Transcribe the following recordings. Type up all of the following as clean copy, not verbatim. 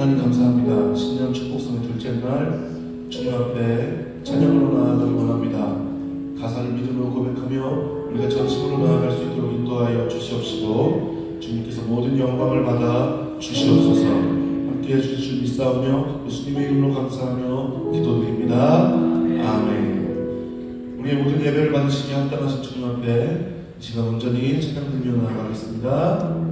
하나님 감사합니다. 신년 축복성의 둘째 날 주님 앞에 찬양으로 나아가기 원합니다. 가사를 믿음으로 고백하며 우리가 전심으로 나아갈 수 있도록 인도하여 주시옵시고 주님께서 모든 영광을 받아 주시옵소서. 함께해 주실 줄 믿사오며 예수님의 이름으로 감사하며 기도드립니다. 아멘. 우리의 모든 예배를 받으시기 합당하신 주님 앞에 이 시간 온전히 찬양드리며 나아가겠습니다.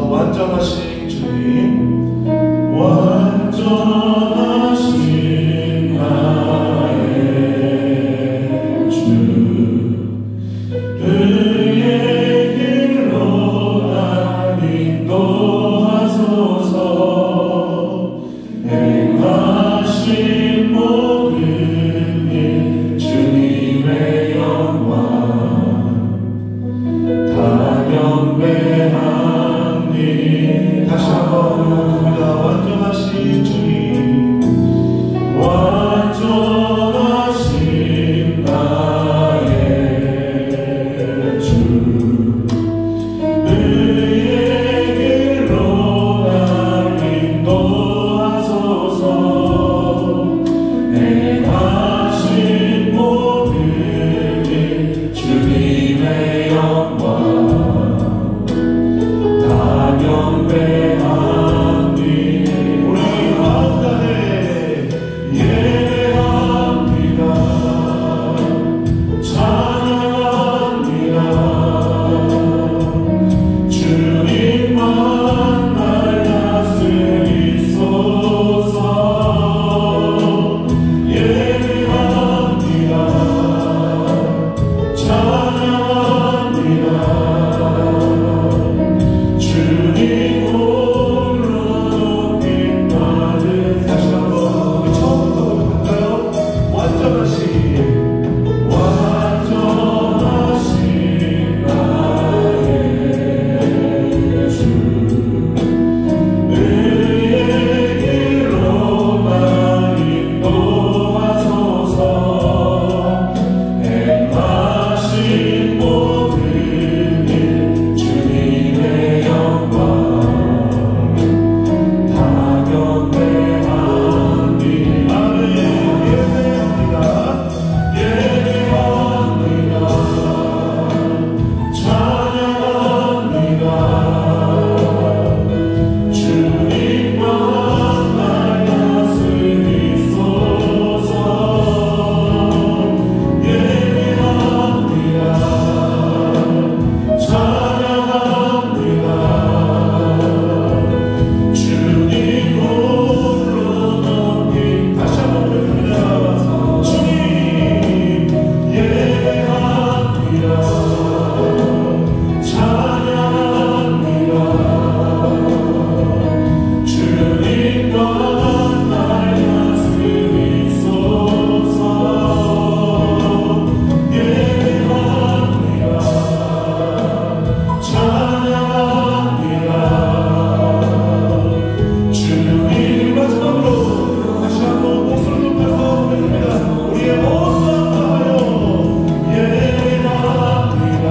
완전하신 주님, 완전하신 나의 주, 의의 길로 날 인도하소서. 행하신 모든 일 주님의 영광 다 경배하니. 다시 한번 부릅니다. 완전하신 주님, 완전하신 나의 주, 의의 길로 날 인도하소서. 행하신 모든 일 주님의 영광 다 경배하니. 우리 마음 다해 예배합니다. 찬양합니다. 주님만 날 다스리소서. 예배합니다. 찬양합니다. 주님 홀로 높임 받은. 다시 한번 처음부터 볼까요? 완전하신 나의 주, 의의 길로 날 인도하소서. 행하신 모든 일 주님의 영광 다 경배하니. 아멘. 예배합니다. 예배합니다. 찬양합니다. 주님만 날 다스리소서. 예배합니다. 찬양합니다. 주님 홀로 높임. 다시 한번 부릅니다. 주님 예배합니다. 찬양합니다. 주님만 날 다스리소서. 예배합니다. 찬양합니다. 주님 마지막으로 다시 한번 목소리 높여서 부릅니다. 우리의 모든 마음 다하여 예배합니다.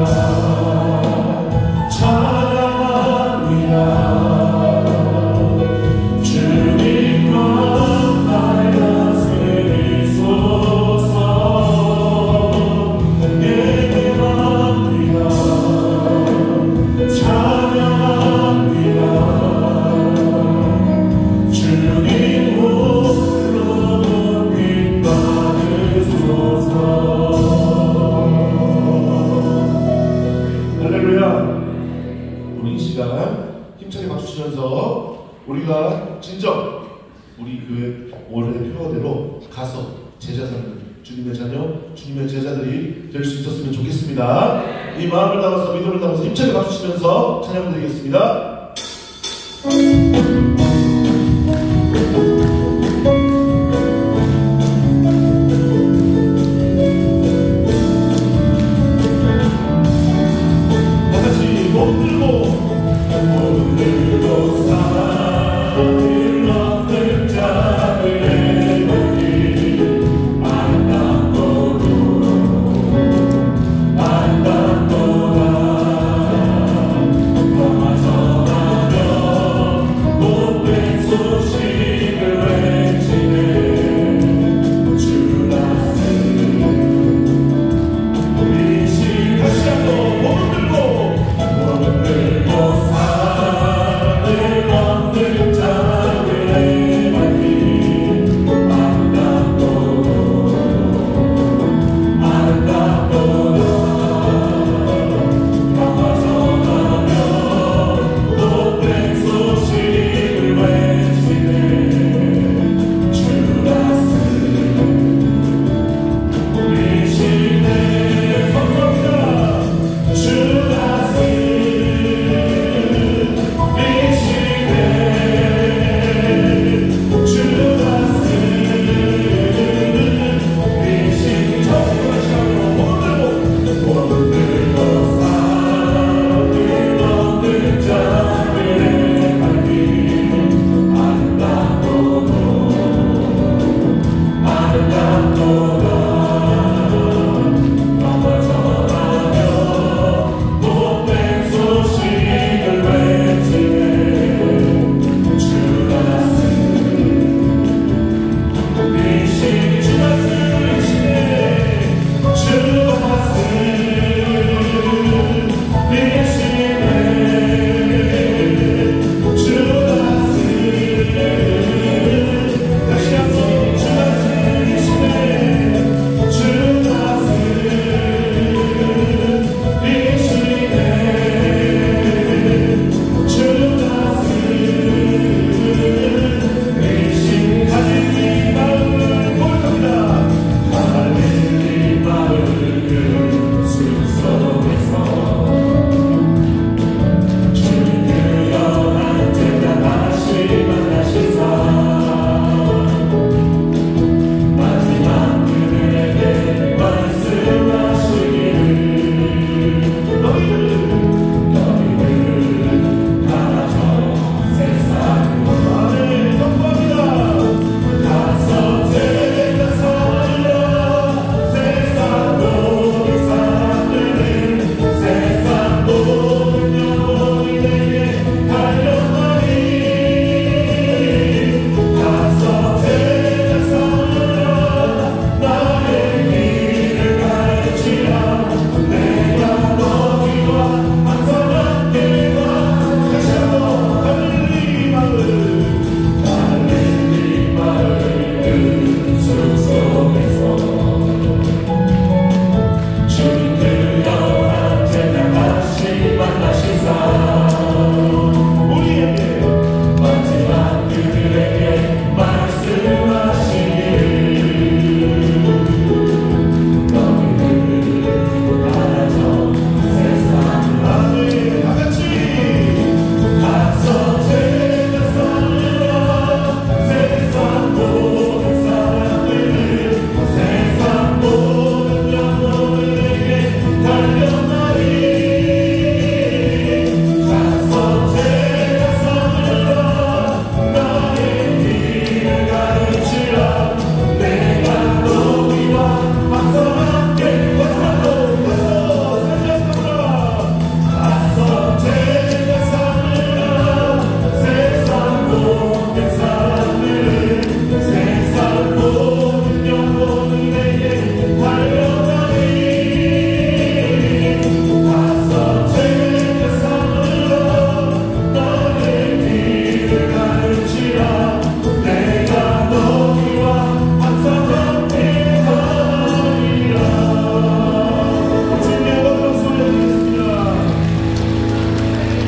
찬양합니다. 주님만 날 다스리소서. 예배합니다. 찬양합니다. 주님 홀로 높임 받으소서. 할렐루야. 우리 이 시간 힘차게 박수치면서 우리가 진정 우리 교회 올해 표어대로 가서 제자 삼는 주님의 자녀, 주님의 제자들이 될 수 있었으면 좋겠습니다. 이 마음을 담아서 믿음을 담아서 힘차게 박수치면서 찬양드리겠습니다. 다 같이 몸 들고 살아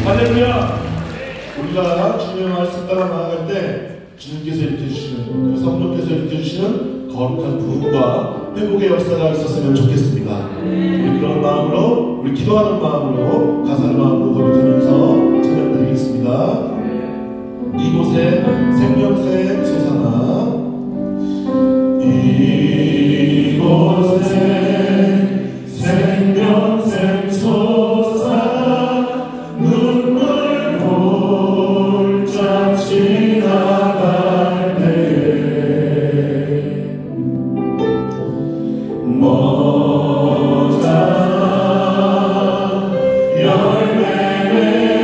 할렐루야. 우리가 주님의 말씀 따라 나아갈 때 주님께서 일으켜주시는, 그 성령께서 일으켜주시는 거룩한 부흥과 회복의 역사가 있었으면 좋겠습니다. 우리 그런 마음으로, 우리 기도하는 마음으로, 가사의 마음으로 고백하면서 찬양드리겠습니다. 이곳에 생명샘 솟아나, 이곳에 생명샘 솟아나 눈물 골짜 지나갈 때에 모자 열매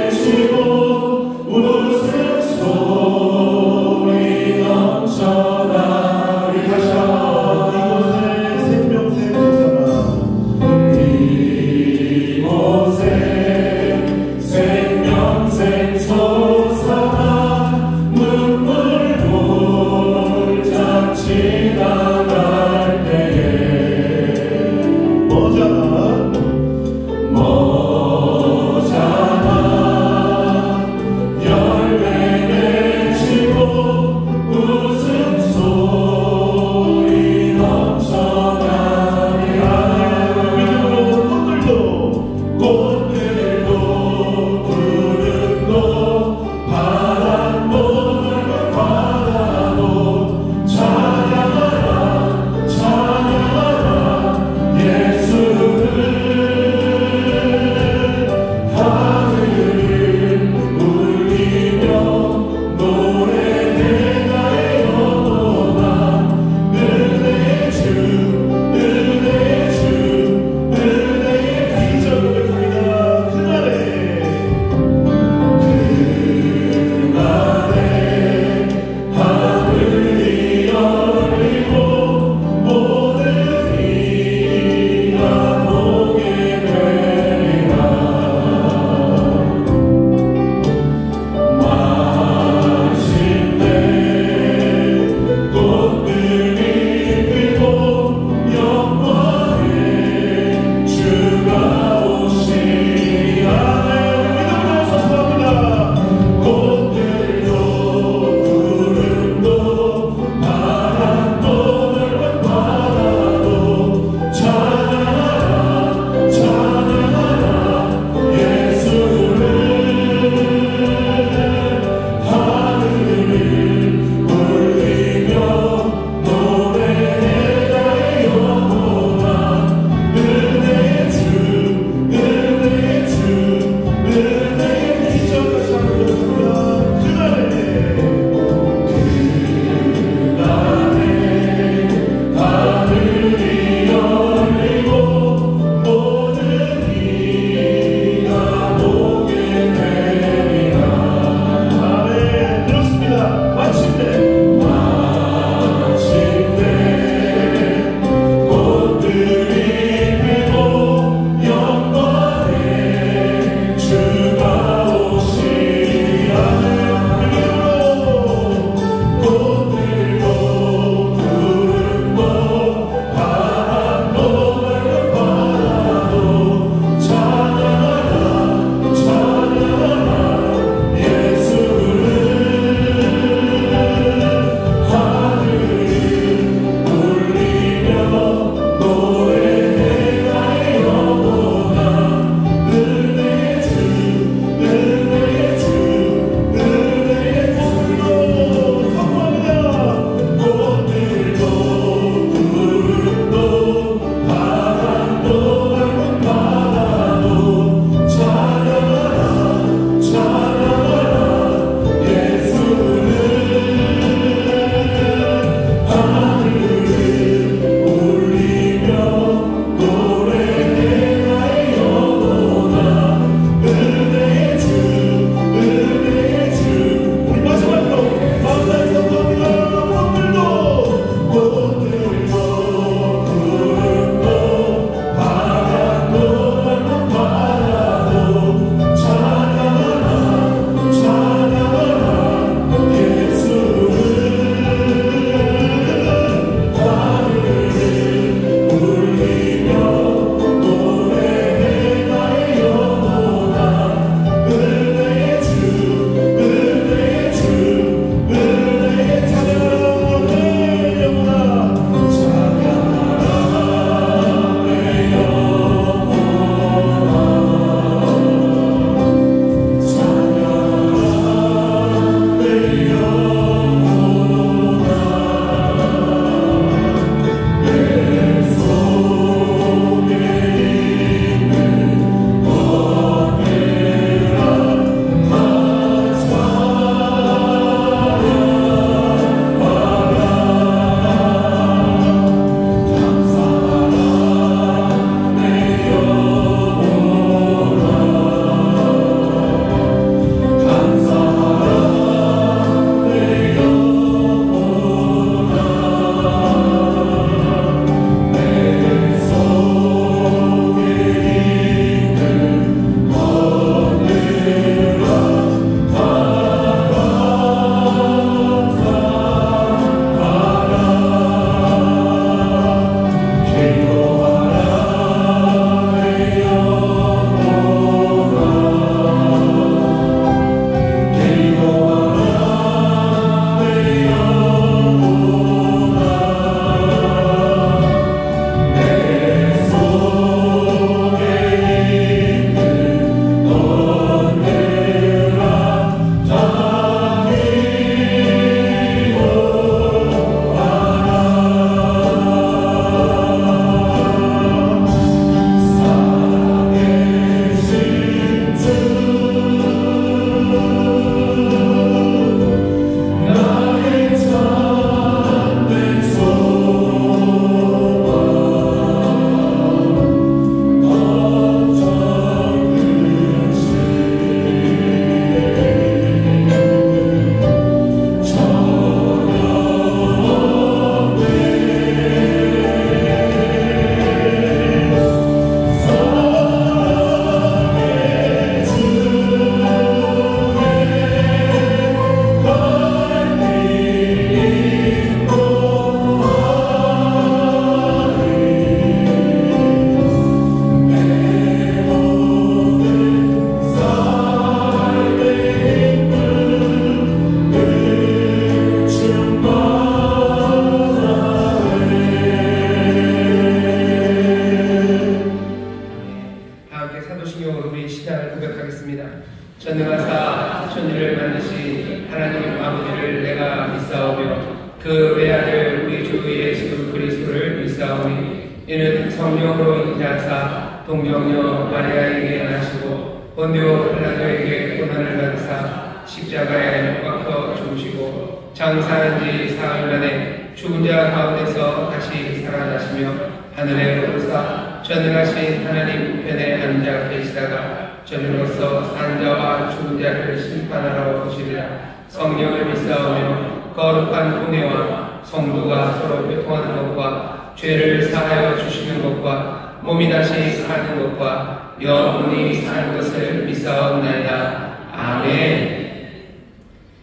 천지를 만드신 하나님 아버지를 내가 믿사오며 그 외아들 우리 주 예수 그리스도를 믿사오니 이는 성령으로 인자하사 동정녀 마리아에게 나시고 본디오 빌라도에게 고난을 받으사 십자가에 못 박혀 죽으시고 장사한 지 사흘 만에 죽은 자 가운데서 다시 살아나시며 하늘에 오르사 전능하신 하나님 우편에 앉아 계시다가 저주로서 산 자와 죽은 자를 심판하러 오시리라. 성령을 믿사오며 거룩한 은혜와 성도가 서로 교통하는 것과 죄를 사하여 주시는 것과 몸이 다시 사는 것과 영원히 사는 것을 믿사옵나이다. 아멘.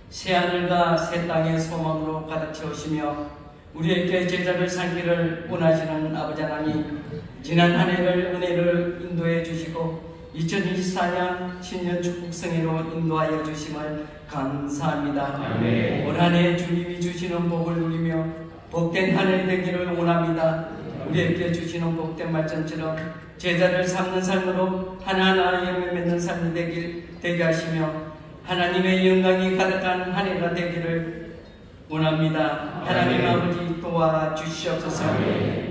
새하늘과 새 땅의 소망으로 가득 채우시며 우리에게 제자를 살기를 원하시는 아버지 하나님, 지난 한 해를 은혜를 인도해 주시고 2024년 신년 축복 성회로 인도하여 주심을 감사합니다. 올 한 해 주님이 주시는 복을 누리며 복된 한 해 되기를 원합니다. 우리에게 주시는 복된 말씀처럼 제자를 삼는 삶으로 하나하나 열매 맺는 삶이 되게 하시며 하나님의 영광이 가득한 한 해가 되기를 원합니다. 하나님 아버지 도와주시옵소서.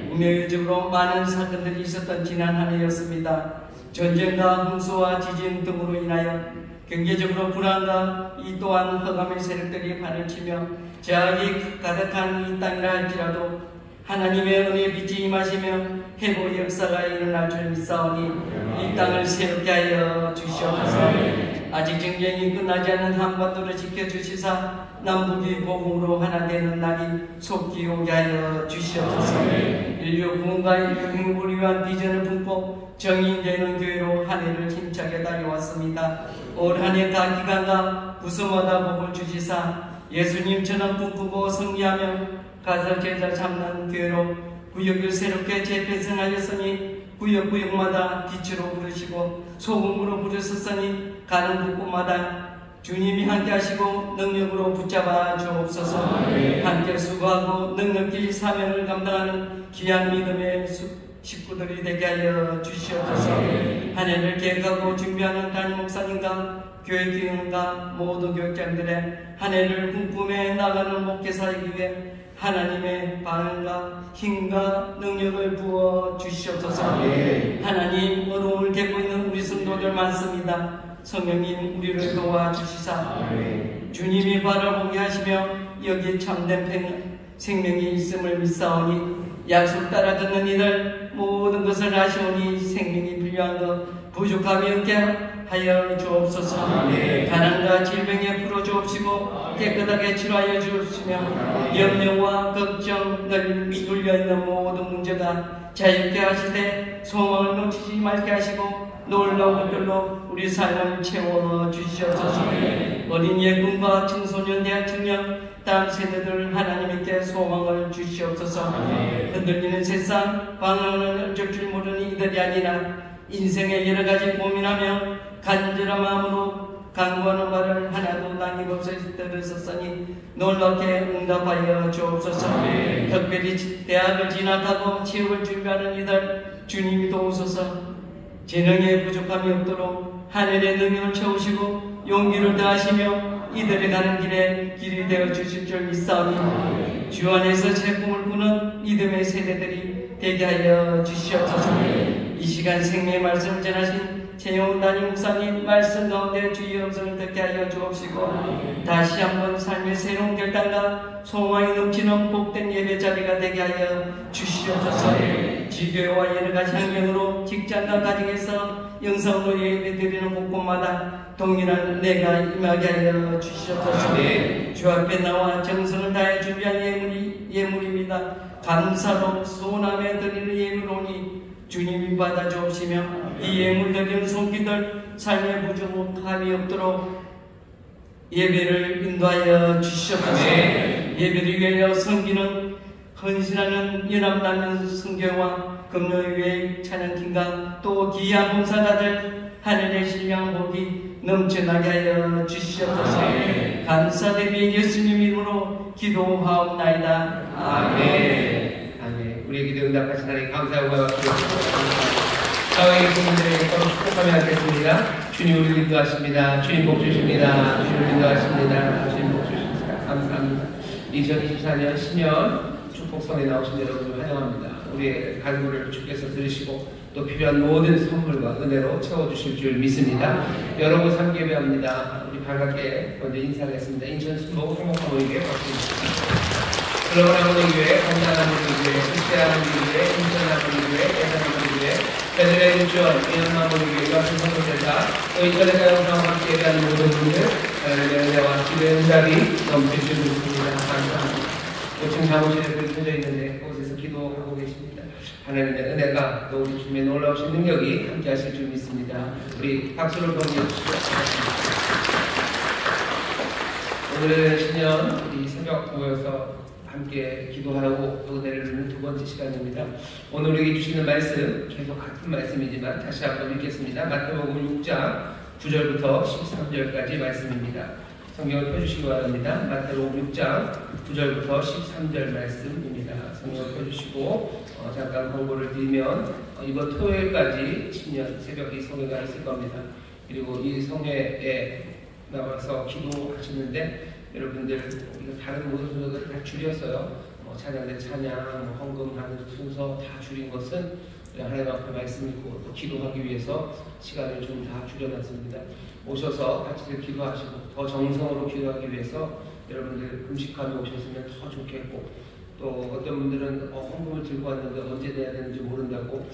국내외적으로 많은 사건들이 있었던 지난 한 해였습니다. 전쟁과 홍수와 지진 등으로 인하여 경제적으로 불안과 이 또한 흑암의 세력들이 발을 치며 제약이 가득한 이 땅이라 할지라도 하나님의 은혜의 빛이 임하시며 회복의 역사가 일어날 줄 믿사오니 이 땅을 새롭게 하여 주시옵소서. 아직 전쟁이 끝나지 않은 한반도를 지켜주시사 남북이 복음으로 하나 되는 날이 속히 오게 하여 주시옵소서. 인류 구원과 인류 행복을 위한 비전을 품고 정의인 되는 교회로 한 해를 힘차게 달려왔습니다. 올 한 해 각 기간과 부서마다 복을 주시사 예수님처럼 꿈꾸고 승리하며 가서 제자 잡는 교회로 구역을 새롭게 재편성하였으니 구역구역마다 빛으로 부르시고 소금으로 부르셨으니 가는 곳곳마다 주님이 함께 하시고 능력으로 붙잡아 주옵소서. 함께 수고하고 능력이 사명을 감당하는 귀한 믿음의 식구들이 되게 하여 주시옵소서. 한 해를 계획하고 준비하는 담임 목사님과 교회 교인과 모든 교육자들의 한 해를 꿈꾸며 나가는 목회사이기 위해 하나님의 반응과 힘과 능력을 부어 주시옵소서. 하나님, 어려움을 겪고 있는 우리 성도들 많습니다. 성령님, 우리를 도와주시사 주님이 바라보게 하시며 여기에 참된 생명이 있음을 믿사오니 약속 따라 듣는 이들 모든 것을 아시오니 생명이 필요한 것 부족함이 없게 하여 주옵소서. 가난과 질병에 풀어주옵시고 깨끗하게 치료하여 주옵시며 염려와 걱정 늘 눌려있는 모든 문제가 자유케 하시되 소망을 놓치지 말게 하시고 놀라운 것들로 우리 삶을 채워 주시옵소서. 어린 예군과 청소년, 대학 청년, 다음 세대들 하나님께 소망을 주시옵소서. 흔들리는 세상 방황을 어쩔 줄 모르는 이들이 아니라 인생의 여러 가지 고민하며 간절한 마음으로 간구하는 말을 하나도 남김없이 들으셨으니 놀랍게 응답하여 주옵소서. 특별히 대학을 진학하고 취업을 준비하는 이들 주님이 도우소서. 재능에 부족함이 없도록 하늘의 능력을 채우시고 용기를 더하시며 이들이 가는 길에 길이 되어 주실 줄 믿사오니 주 안에서 새 꿈을 꾸는 믿음의 세대들이 되게 하여 주시옵소서. 이 시간 생명의 말씀을 전하신 최영훈 담임 목사님 말씀 가운데 주의 음성을 듣게 하여 주옵시고 다시 한번 삶의 새로운 결단과 소망이 넘치는 복된 예배 자리가 되게 하여 주시옵소서. 지교회와 여러 가지 환경으로 직장과 가정에서 영성으로 예배 드리는 곳곳마다 동일한 은혜가 임하게 하여 주시옵소서. 주 앞에 나와 정성을 다해 준비한 예물입니다. 감사로 소원하며 드리는 예물오니 주님이 받아주옵시며 이 예물 드리는 손길들 삶의 부족함이 없도록 예배를 인도하여 주시옵소서. 예배를 위하여 섬기는 헌신하는 연합나는 성교와 금요일의 찬양팀과 또 귀한 봉사자들 하늘의 신령 복이 넘쳐나게 하여 주시옵소서. 감사드리며 예수님 이름으로 기도하옵나이다. 아멘. 아멘. 우리의 기도 응답하신 하나님 감사하고 주옵소서. 저희 분들의 축복하며 하겠습니다. 주님 우리 인도하십니다. 주님 복 주십니다. 주님 인도하십니다. 주님 복 주십니다. 감사합니다. 2024년 신년 축복성에 나오신 여러분을 환영합니다. 우리의 간구를 주께서 들으시고 또 필요한 모든 선물과 은혜로 채워주실 줄 믿습니다. 여러분 삶 예배합니다. 우리 반갑게 먼저 인사하겠습니다. 인천 순복 행복하모교회 박수입니다. 글로벌 하모니교회, 건강하모니교회, 실제하모니교회, 인천하모니교회, 대산하모니교회, 베들레헴 주원, 인원하모니교회, 같은 선교제자, 또 인터넷 영상과 함께 예배하는 모든 분들, 하나님의 은혜와 기도의 응답이 넘치시고 있습니다. 감사합니다. 5층 사무실에 불이 켜져 있는데 그곳에서 기도하고 계십니다. 하나님의 은혜가 또 우리 주님의 놀라우신 능력이 함께 하실 줄 믿습니다. 우리 박수를 보내주시죠. 오늘은 신년 우리 새벽 모여서 함께 기도하고 은혜를 누리는 두 번째 시간입니다. 오늘 우리에게 주시는 말씀 계속 같은 말씀이지만 다시 한번 읽겠습니다. 마태복음 6장 9절부터 13절까지 말씀입니다. 성경을 펴주시기 바랍니다. 마태복음 6장 9절부터 13절 말씀입니다. 성경을 펴주시고 잠깐 권고를 드리면 이번 토요일까지 신년 새벽 이 성회가 있을 겁니다. 그리고 이 성회에 나와서 기도하시는데 여러분들 우리가 다른 모든 순서들을 다 줄였어요. 찬양 대 찬양, 헌금하는 순서 다 줄인 것은 하나님 앞에 말씀 읽고 또 기도하기 위해서 시간을 좀 다 줄여놨습니다. 오셔서 같이 기도하시고 더 정성으로 기도하기 위해서 여러분들 금식하며 오셨으면 더 좋겠고 또 어떤 분들은 헌금을 들고 왔는데 언제 내야 되는지 모른다고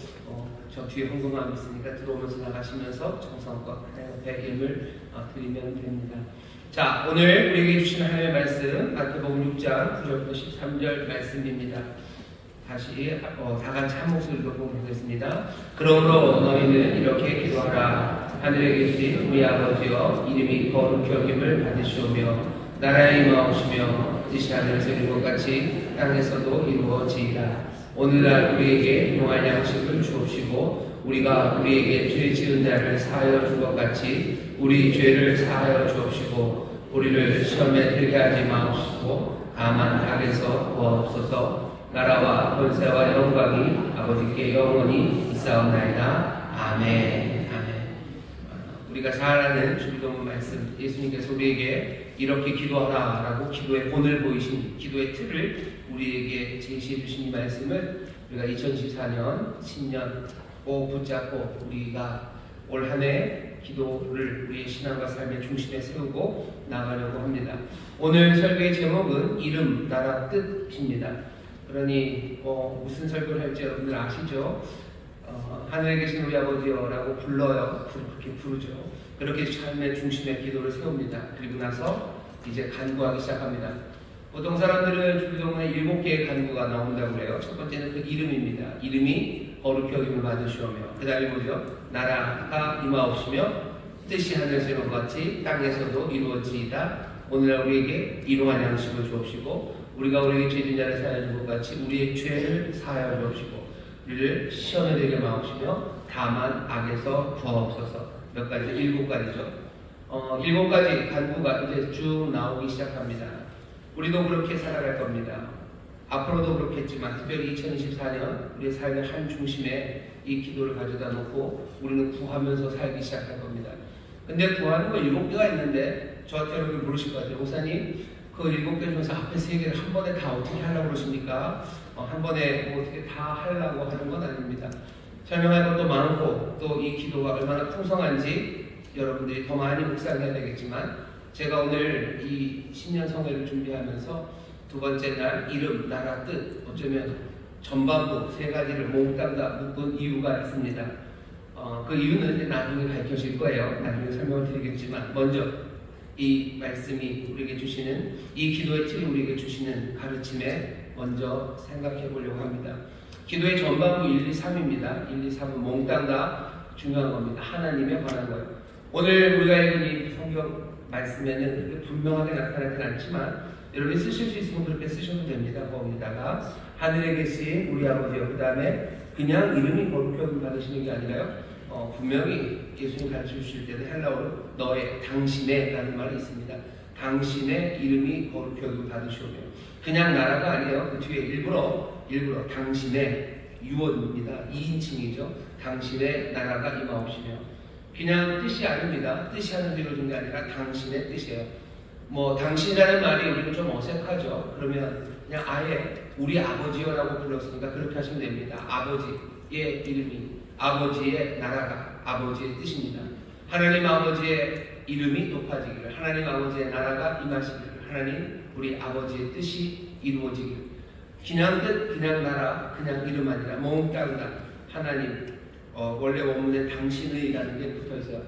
저 뒤에 헌금함이 있으니까 들어오면서 나가시면서 정성껏 하나님 앞에 예물 드리면 됩니다. 자, 오늘 우리에게 주신 하나님의 말씀 마태복음 6장 9절부터 13절 말씀입니다. 다시 다 같이 한 목소리로 보겠습니다. 그러므로 너희는 이렇게 기도하라. 하늘에 계신 우리 아버지여, 이름이 거룩히 여김을 받으시오며 나라의 임하오시며 뜻이 하늘에서 이룬 것 같이 땅에서도 이루어지이다. 오늘날 우리에게 용할 양식을 주옵시고 우리가 우리에게 죄 지은 자를 사하여 준 것 같이 우리 죄를 사하여 주옵시고 우리를 시험에 들게 하지 마옵시고 다만 악에서 구하옵소서. 나라와 권세와 영광이 아버지께 영원히 있사옵나이다. 아멘. 아멘. 우리가 잘 아는 주기도문 말씀, 예수님께서 우리에게 이렇게 기도하라 라고 기도의 본을 보이신 기도의 틀을 우리에게 제시해 주신 이 말씀을 우리가 2014년 신년 꼭 붙잡고 우리가 올 한 해 기도를 우리의 신앙과 삶의 중심에 세우고 나가려고 합니다. 오늘 설교의 제목은 이름, 나라, 뜻입니다. 그러니 무슨 설교를 할지 여러분들 아시죠? 하늘에 계신 우리 아버지여 라고 불러요. 그렇게 부르죠. 그렇게 삶의 중심에 기도를 세웁니다. 그리고 나서 이제 간구하기 시작합니다. 보통 사람들은 주기도문에 7개의 간구가 나온다고 그래요. 첫 번째는 그 이름입니다. 이름이 거룩히 여김을 받으시오며, 그 다음에 뭐죠? 나라가 임하옵시며 뜻이 하늘에서 이룬 것 같이 땅에서도 이루어지이다. 오늘날 우리에게 일용할 양식을 주옵시고 우리가 우리에게 죄진 자를 사하여 준 것 같이 우리의 죄를 사하여 주옵시고 우리를 시험에 들게 마옵시며 다만 악에서 구하옵소서. 몇 가지? 7가지죠. 7가지 간구가 이제 쭉 나오기 시작합니다. 우리도 그렇게 살아갈 겁니다. 앞으로도 그렇겠지만 특별히 2024년 우리의 삶의 한 중심에 이 기도를 가져다 놓고 우리는 구하면서 살기 시작할 겁니다. 근데 구하는 거 7개가 있는데 저한테 여러분 물으실 것 같아요. 목사님 그 7개 중에서 앞에 3개를 한 번에 다 어떻게 하려고 그러십니까? 한 번에 뭐 어떻게 다 하려고 하는 건 아닙니다. 설명할 것도 많고 또 이 기도가 얼마나 풍성한지 여러분들이 더 많이 묵상해야 되겠지만 제가 오늘 이 신년 성회를 준비하면서 두 번째 날 이름, 나라, 뜻 어쩌면 전반부 3가지를 몽땅 다 묶은 이유가 있습니다. 그 이유는 이제 나중에 밝혀질 거예요. 나중에 설명을 드리겠지만 먼저 이 말씀이 우리에게 주시는 이 기도의 틀이 우리에게 주시는 가르침에 먼저 생각해 보려고 합니다. 기도의 전반부 1, 2, 3입니다. 1, 2, 3은 몽땅 다 중요한 겁니다. 하나님에 관한 거예요. 오늘 우리가 읽은 이 성경 말씀에는 이렇게 분명하게 나타나진 않지만 여러분이 쓰실 수 있으면 그렇게 쓰셔도 됩니다. 거기다가 하늘에 계신 우리 아버지요. 그 다음에 그냥 이름이 거룩히 여김 받으시는 게 아니라요. 분명히 예수님 가르쳐 주실 때도 헬라어로 너의, 당신의 라는 말이 있습니다. 당신의 이름이 거룩히 여김 받으시오며 그냥 나라가 아니에요. 그 뒤에 일부러 당신의 유언입니다. 2인칭이죠. 당신의 나라가 임하옵시며 그냥 뜻이 아닙니다. 뜻이 하는 대로 된 게 아니라 당신의 뜻이에요. 뭐 당신이라는 말이 우리는 좀 어색하죠. 그러면 그냥 아예 우리 아버지요라고 불렀으니까 그렇게 하시면 됩니다. 아버지의 이름이, 아버지의 나라가 아버지의 뜻입니다. 하나님 아버지의 이름이 높아지기를, 하나님 아버지의 나라가 임하시기를, 하나님 우리 아버지의 뜻이 이루어지기를. 그냥 뜻, 그냥 나라, 그냥 이름 아니라 몽땅다 하나님. 원래 원문에 당신의라는 게 붙어있어요.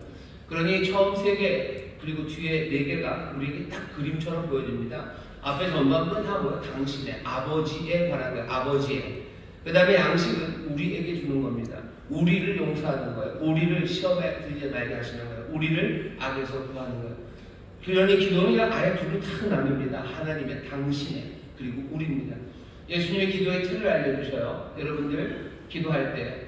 그러니 처음 3개 그리고 뒤에 4개가 우리에게 딱 그림처럼 보여집니다. 앞에 전반부는 다 뭐예요? 당신의, 아버지에 관한 거예요. 아버지에. 그 다음에 양식은 우리에게 주는 겁니다. 우리를 용서하는 거예요. 우리를 시험에 들지 말게 하시는 거예요. 우리를 악에서 구하는 거예요. 그러니 기도는 아예 둘로 탁 나뉩니다. 하나님의, 당신의, 그리고 우리입니다. 예수님의 기도의 틀을 알려주셔요. 여러분들 기도할 때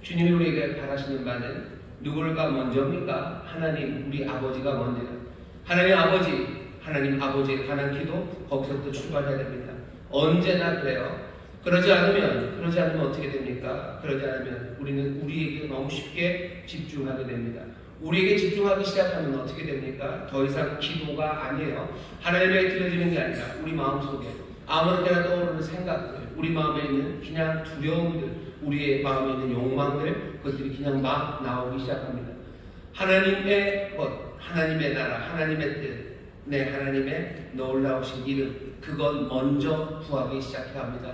주님이 우리에게 바라시는 바는 누구가 먼저입니까? 하나님 우리 아버지가 먼저예요. 하나님 아버지에 관한 기도 거기서부터 출발해야 됩니다. 언제나 그래요. 그러지 않으면 어떻게 됩니까? 그러지 않으면 우리는 우리에게 너무 쉽게 집중하게 됩니다. 우리에게 집중하기 시작하면 어떻게 됩니까? 더 이상 기도가 아니에요. 하나님에게 드려지는 게 아니라 우리 마음속에 아무렇게나 떠오르는 생각들, 우리 마음에 있는 그냥 두려움들, 우리의 마음에 있는 욕망들, 그것들이 그냥 막 나오기 시작합니다. 하나님의 것, 하나님의 나라, 하나님의 뜻, 하나님의 놀라우신 이름, 그건 먼저 구하기 시작해야 합니다.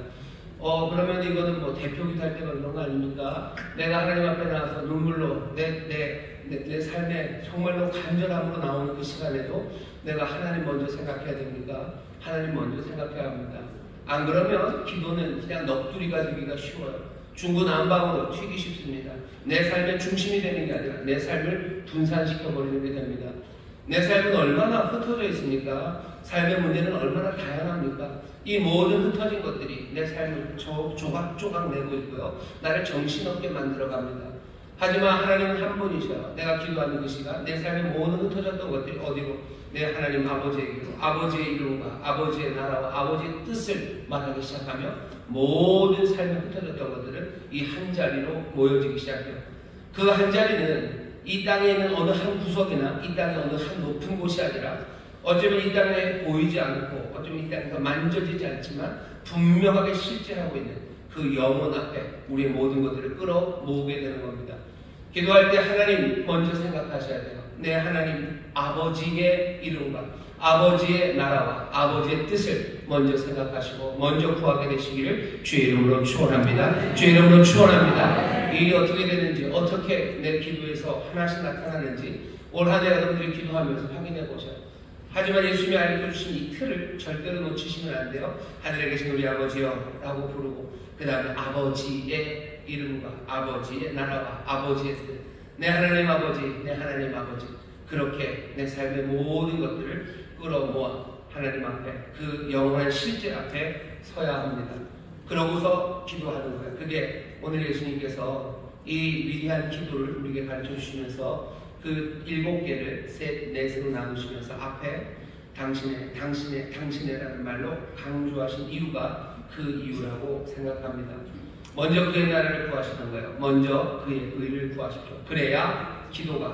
그러면 이거는 뭐 대표기도 할 때가 그런 거 아닙니까? 내가 하나님 앞에 나와서 눈물로 내 삶에 정말로 간절함으로 나오는 그 시간에도 내가 하나님 먼저 생각해야 됩니까? 하나님 먼저 생각해야 합니다. 안 그러면 기도는 그냥 넋두리가 되기가 쉬워요. 중구난방으로 튀기 쉽습니다. 내 삶의 중심이 되는 게 아니라 내 삶을 분산시켜버리는 게 됩니다. 내 삶은 얼마나 흩어져 있습니까? 삶의 문제는 얼마나 다양합니까? 이 모든 흩어진 것들이 내 삶을 조각조각 내고 있고요. 나를 정신없게 만들어갑니다. 하지만 하나님은 한 분이셔요. 내가 기도하는 그 시간, 내 삶의 모든 흩어졌던 것들이 어디로? 내 하나님 아버지에게로, 아버지의 이름과 아버지의 나라와 아버지의 뜻을 말하기 시작하며 모든 삶에 흩어졌던 것들은 이 한 자리로 모여지기 시작해요. 그 한 자리는 이 땅에 있는 어느 한 구석이나 이 땅의 어느 한 높은 곳이 아니라 어쩌면 이 땅에 보이지 않고 어쩌면 이 땅에서 만져지지 않지만 분명하게 실제하고 있는 그 영혼 앞에 우리의 모든 것들을 끌어모으게 되는 겁니다. 기도할 때 하나님 먼저 생각하셔야 돼요. 내 하나님 아버지의 이름과 아버지의 나라와 아버지의 뜻을 먼저 생각하시고 먼저 구하게 되시기를 주의 이름으로 축원합니다. 주의 이름으로 축원합니다. 일이 어떻게 되는지, 어떻게 내 기도에서 하나씩 나타나는지 올 한 해 여러분들이 기도하면서 확인해 보셔요. 하지만 예수님이 알려주신 이 틀을 절대로 놓치시면 안 돼요. 하늘에 계신 우리 아버지여 라고 부르고 그 다음에 아버지의 이름과 아버지의 나라와 아버지의 뜻, 내 하나님 아버지, 내 하나님 아버지, 그렇게 내 삶의 모든 것들을 끌어모아 하나님 앞에, 그 영원한 실제 앞에 서야 합니다. 그러고서 기도하는 거예요. 그게 오늘 예수님께서 이 위대한 기도를 우리에게 가르쳐 주시면서 그 7개를 넷으로 나누시면서 앞에 당신의라는 말로 강조하신 이유가 그 이유라고 생각합니다. 먼저 그의 나라를 구하시는 거예요. 먼저 그의 의를 구하십시오. 그래야 기도가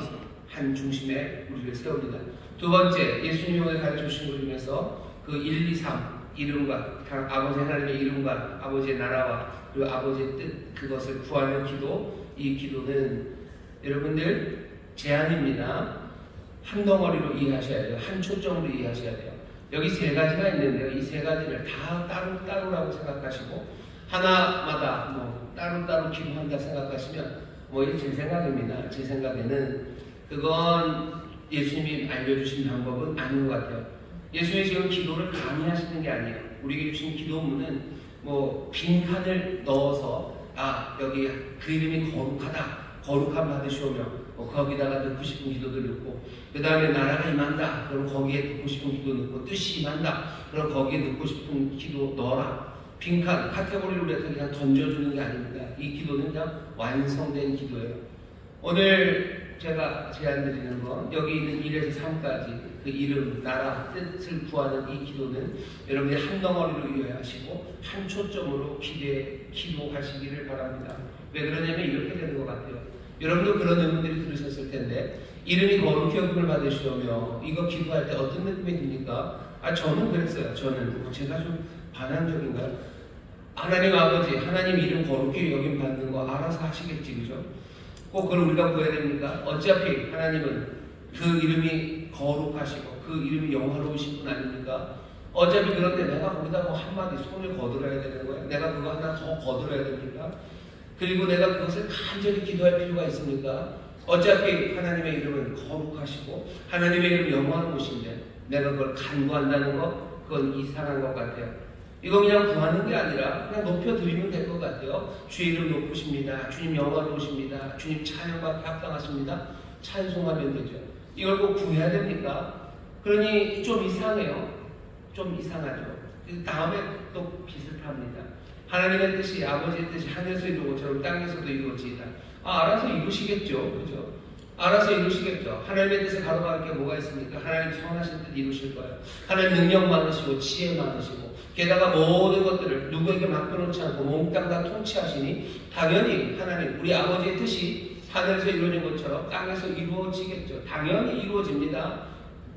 한 중심에 우리를 세웁니다. 두 번째, 예수님이 오늘 가르쳐 주신 것 중에서 그 1, 2, 3 이름과 아버지 하나님의 이름과 아버지의 나라와 그리고 아버지의 뜻, 그것을 구하는 기도. 이 기도는 여러분들 제한입니다. 한 덩어리로 이해하셔야 돼요. 한 초점으로 이해하셔야 돼요. 여기 3가지가 있는데요. 이 3가지를 다 따로따로라고 생각하시고 하나마다 따로따로 기도한다 생각하시면 이게 제 생각입니다. 제 생각에는 그건 예수님이 알려주신 방법은 아닌 것 같아요. 예수님이 지금 기도를 강의하시는 게 아니에요. 우리에게 주신 기도문은 빈칸을 넣어서 여기 그 이름이 거룩하다, 거룩함 받으시오며 거기다가 넣고 싶은 기도들 넣고 그 다음에 나라가 임한다, 그럼 거기에 넣고 싶은 기도 넣고 뜻이 임한다, 그럼 거기에 넣고 싶은 기도 넣어라. 빈칸, 카테고리를 우리한테 그냥 던져주는 게 아닙니다. 이 기도는 그냥 완성된 기도예요. 오늘 제가 제안드리는 건 여기 있는 1에서 3까지 그 이름, 나라, 뜻을 구하는 이 기도는 여러분이 한 덩어리로 이해하시고 한 초점으로 기도하시기를 바랍니다. 왜 그러냐면 이렇게 되는 것 같아요. 여러분도 그런 의문들이 들으셨을 텐데, 이름이 거룩히 여김을 받으시려며 이거 기도할 때 어떤 느낌이 듭니까? 저는 그랬어요. 저는 제가 좀 반항적인가요? 하나님 아버지, 하나님 이름 거룩히 여김 받는 거 알아서 하시겠지, 그죠? 꼭 그걸 우리가 구해야 됩니까? 어차피 하나님은 그 이름이 거룩하시고 그 이름이 영화로우신 분 아닙니까? 어차피 그런데 내가 거기다 뭐 한마디 손을 거들어야 되는 거야? 내가 그거 하나 더 거들어야 됩니까? 그리고 내가 그것을 간절히 기도할 필요가 있습니까? 어차피 하나님의 이름은 거룩하시고 하나님의 이름은 영화로우신데 내가 그걸 간구한다는 것, 그건 이상한 것 같아요. 이거 그냥 구하는 게 아니라 그냥 높여드리면 될 것 같아요. 주의 이름 높으십니다. 주님 영화로우십니다. 주님 찬양받기 합당하십니다. 찬송하면 되죠. 이걸 꼭 구해야 됩니까? 그러니 좀 이상해요. 좀 이상하죠. 다음에 또 비슷합니다. 하나님의 뜻이, 아버지의 뜻이 하늘에서 이루어진 것처럼 땅에서도 이루어지이다. 알아서 이루시겠죠. 그죠? 알아서 이루시겠죠. 하나님의 뜻에 가로막을 게 뭐가 있습니까? 하나님 선하신 뜻 이루실 거예요. 하나님 능력 많으시고 지혜 많으시고 게다가 모든 것들을 누구에게 맡겨놓지 않고 몽땅 다 통치하시니 당연히 하나님, 우리 아버지의 뜻이 하늘에서 이루어진 것처럼 땅에서 이루어지겠죠. 당연히 이루어집니다.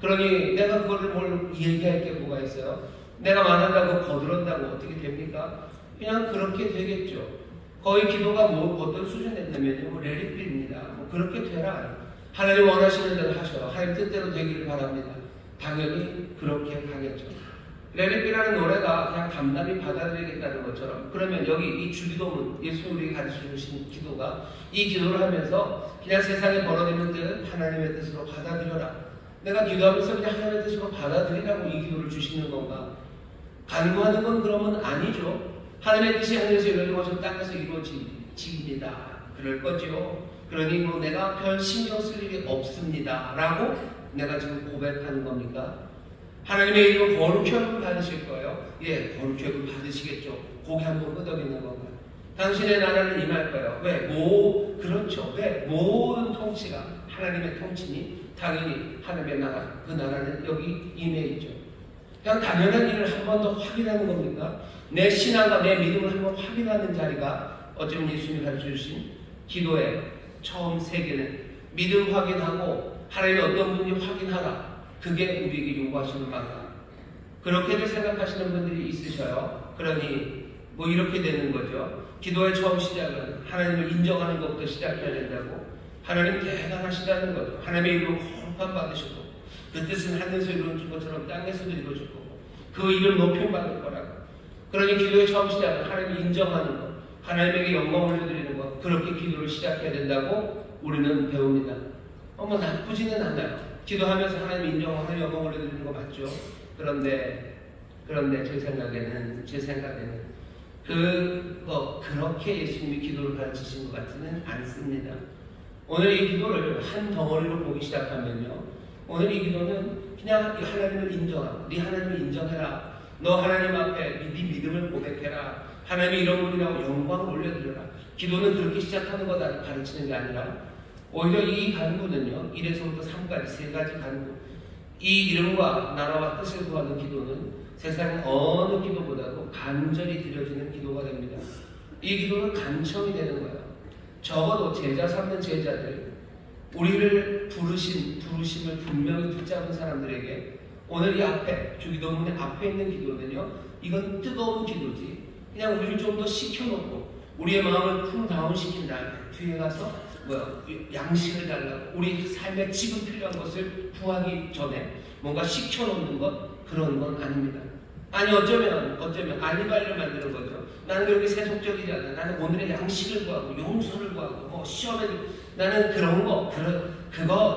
그러니 내가 그거를 뭘 얘기할 게 뭐가 있어요? 내가 말한다고 거들었다고 어떻게 됩니까? 그냥 그렇게 되겠죠. 거의 기도가 뭐 어떤 수준에 되면요, 뭐 레리필입니다. 뭐 그렇게 되라. 하나님 원하시는 대로 하셔. 하나님 뜻대로 되기를 바랍니다. 당연히 그렇게 가겠죠. 레리필이라는 노래가 그냥 담담히 받아들이겠다는 것처럼, 그러면 여기 이 주기도문, 예수님이 우리에게 가르쳐 주신 기도가, 이 기도를 하면서 그냥 세상에 벌어지는 뜻 하나님의 뜻으로 받아들여라. 내가 기도하면서 그냥 하나님의 뜻으로 받아들이라고 이 기도를 주시는 건가? 간구하는 건 그러면 아니죠. 하나님의 뜻이 하늘에서 이루어진 것처럼 땅에서 이루어집니다. 그럴 거죠. 그러니 뭐 내가 별 신경 쓸 일이 없습니다. 라고 내가 지금 고백하는 겁니까? 하나님의 이름은 거룩히 여김을 받으실 거예요. 예, 거룩히 여김을 받으시겠죠. 고개 한번 끄덕이는 건가요? 당신의 나라는 임할 거예요. 왜? 그렇죠. 왜? 모든 통치가 하나님의 통치니 당연히 하나님의 나라, 그 나라는 여기 임해 있죠. 그냥 당연한 일을 한 번 더 확인하는 겁니까? 내 신앙과 내 믿음을 한번 확인하는 자리가 어쩌면 예수님이 가르쳐 주신 기도의 처음 세계는 믿음 확인하고 하나님의 어떤 분이 확인하라. 그게 우리에게 요구하시는 바다. 그렇게들 생각하시는 분들이 있으셔요. 그러니 뭐 이렇게 되는 거죠. 기도의 처음 시작은 하나님을 인정하는 것부터 시작해야 된다고. 하나님 대단하시다는 거죠. 하나님의 이름을 거룩함 받으시고 그 뜻은 하늘에서 이루어진 것처럼 땅에서도 이루어질 거고 그 이름 높임 받을 거라고. 그러니 기도의 처음 시작은 하나님을 인정하는 것, 하나님에게 영광을 올려드리는 것, 그렇게 기도를 시작해야 된다고 우리는 배웁니다. 나쁘지는 않아요. 기도하면서 하나님 인정하고 하나님 영광을 올려드리는 거 맞죠? 그런데 제 생각에는 그렇게 예수님이 기도를 가르치신 것 같지는 않습니다. 오늘 이 기도를 한 덩어리로 보기 시작하면요, 오늘 이 기도는 그냥 하나님을 인정하고, 네 하나님을 인정해라. 너 하나님 앞에 네 믿음을 고백해라. 하나님이 이런 분이라고 영광을 올려드려라. 기도는 그렇게 시작하는 거다 가르치는 게 아니라, 오히려 이 간구는요, 1에서부터 3까지 3가지 간구, 이 이름과 나라와 뜻을 구하는 기도는 세상의 어느 기도보다도 간절히 드려지는 기도가 됩니다. 이 기도는 간청이 되는 거예요. 적어도 제자 삼는 제자들, 우리를 부르심을 분명히 붙잡은 사람들에게 오늘 이 앞에, 주기도문의 앞에 있는 기도는요, 이건 뜨거운 기도지. 그냥 우리를 좀 더 식혀놓고 우리의 마음을 쿵 다운시킨 다음에 뒤에 가서 양식을 달라고, 우리 삶에 지금 필요한 것을 구하기 전에 뭔가 식혀놓는 것, 그런 건 아닙니다. 아니 어쩌면 알리바이를 만드는 거죠. 나는 그렇게 세속적이지 않아. 나는 오늘의 양식을 구하고 용서를 구하고 시험에 나는 그런 거,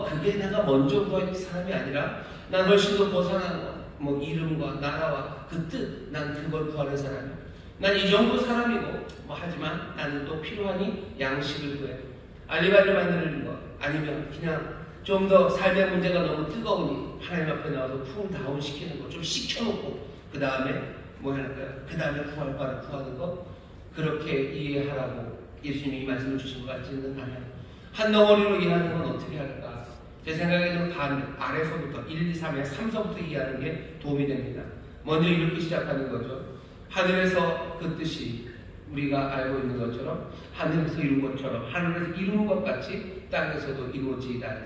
그게 내가 먼저 구할 사람이 아니라 난 훨씬 더 벗어난 거, 이름과 나라와 그 뜻, 난 그걸 구하는 사람이야. 난 이 정도 사람이고 하지만 나는 또 필요하니 양식을 구해. 알리바이를 만드는 거, 아니면 그냥 좀 더 삶의 문제가 너무 뜨거우니 하나님 앞에 나와서 쿵 다운시키는 거, 좀 식혀놓고 그 다음에 할까요? 그 다음에 구할 바를 구하는 것, 그렇게 이해하라고 예수님이 이 말씀을 주신 것 같지는 않아요. 한 덩어리로 이해하는 건 어떻게 할까? 제 생각에는 아래서부터 1, 2, 3에 3서부터 이해하는 게 도움이 됩니다. 먼저 이렇게 시작하는 거죠. 하늘에서 그 뜻이 우리가 알고 있는 것처럼 하늘에서 이룬 것처럼 하늘에서 이룬 것 같이 땅에서도 이루어지이다.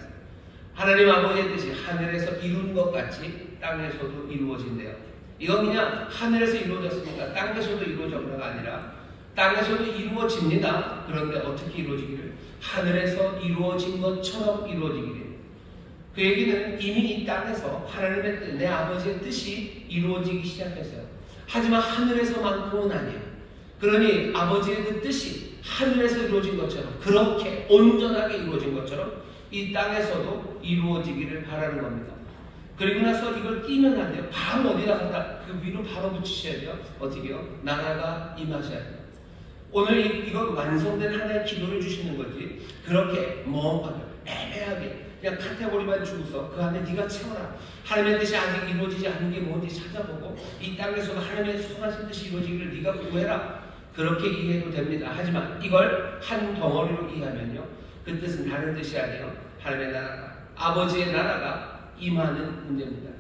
하나님 아버지의 뜻이 하늘에서 이룬 것 같이 땅에서도 이루어진대요. 이건 그냥 하늘에서 이루어졌으니까 땅에서도 이루어져가 아니라 땅에서도 이루어집니다. 그런데 어떻게 이루어지기를? 하늘에서 이루어진 것처럼 이루어지기를. 그 얘기는 이미 이 땅에서 하나님의 뜻, 내 아버지의 뜻이 이루어지기 시작했어요. 하지만 하늘에서만큼은 아니에요. 그러니 아버지의 그 뜻이 하늘에서 이루어진 것처럼 그렇게 온전하게 이루어진 것처럼 이 땅에서도 이루어지기를 바라는 겁니다. 그리고 나서 이걸 끼면 안 돼요. 바로 어디다 갖다 그 위로 바로 붙이셔야 돼요. 어떻게요? 나라가 임하셔야 돼요. 오늘 이거 완성된 하나의 기도를 주시는 거지. 그렇게 멍하게 애매하게 그냥 카테고리만 주고서 그 안에 네가 채워라. 하나님의 뜻이 아직 이루어지지 않는 게 뭔지 찾아보고 이 땅에서도 하나님의 선하신 뜻이 이루어지기를 네가 구해라. 그렇게 이해해도 됩니다. 하지만 이걸 한 덩어리로 이해하면요. 그 뜻은 다른 뜻이 아니에요. 하나님의 나라가, 아버지의 나라가 임하는 문제입니다.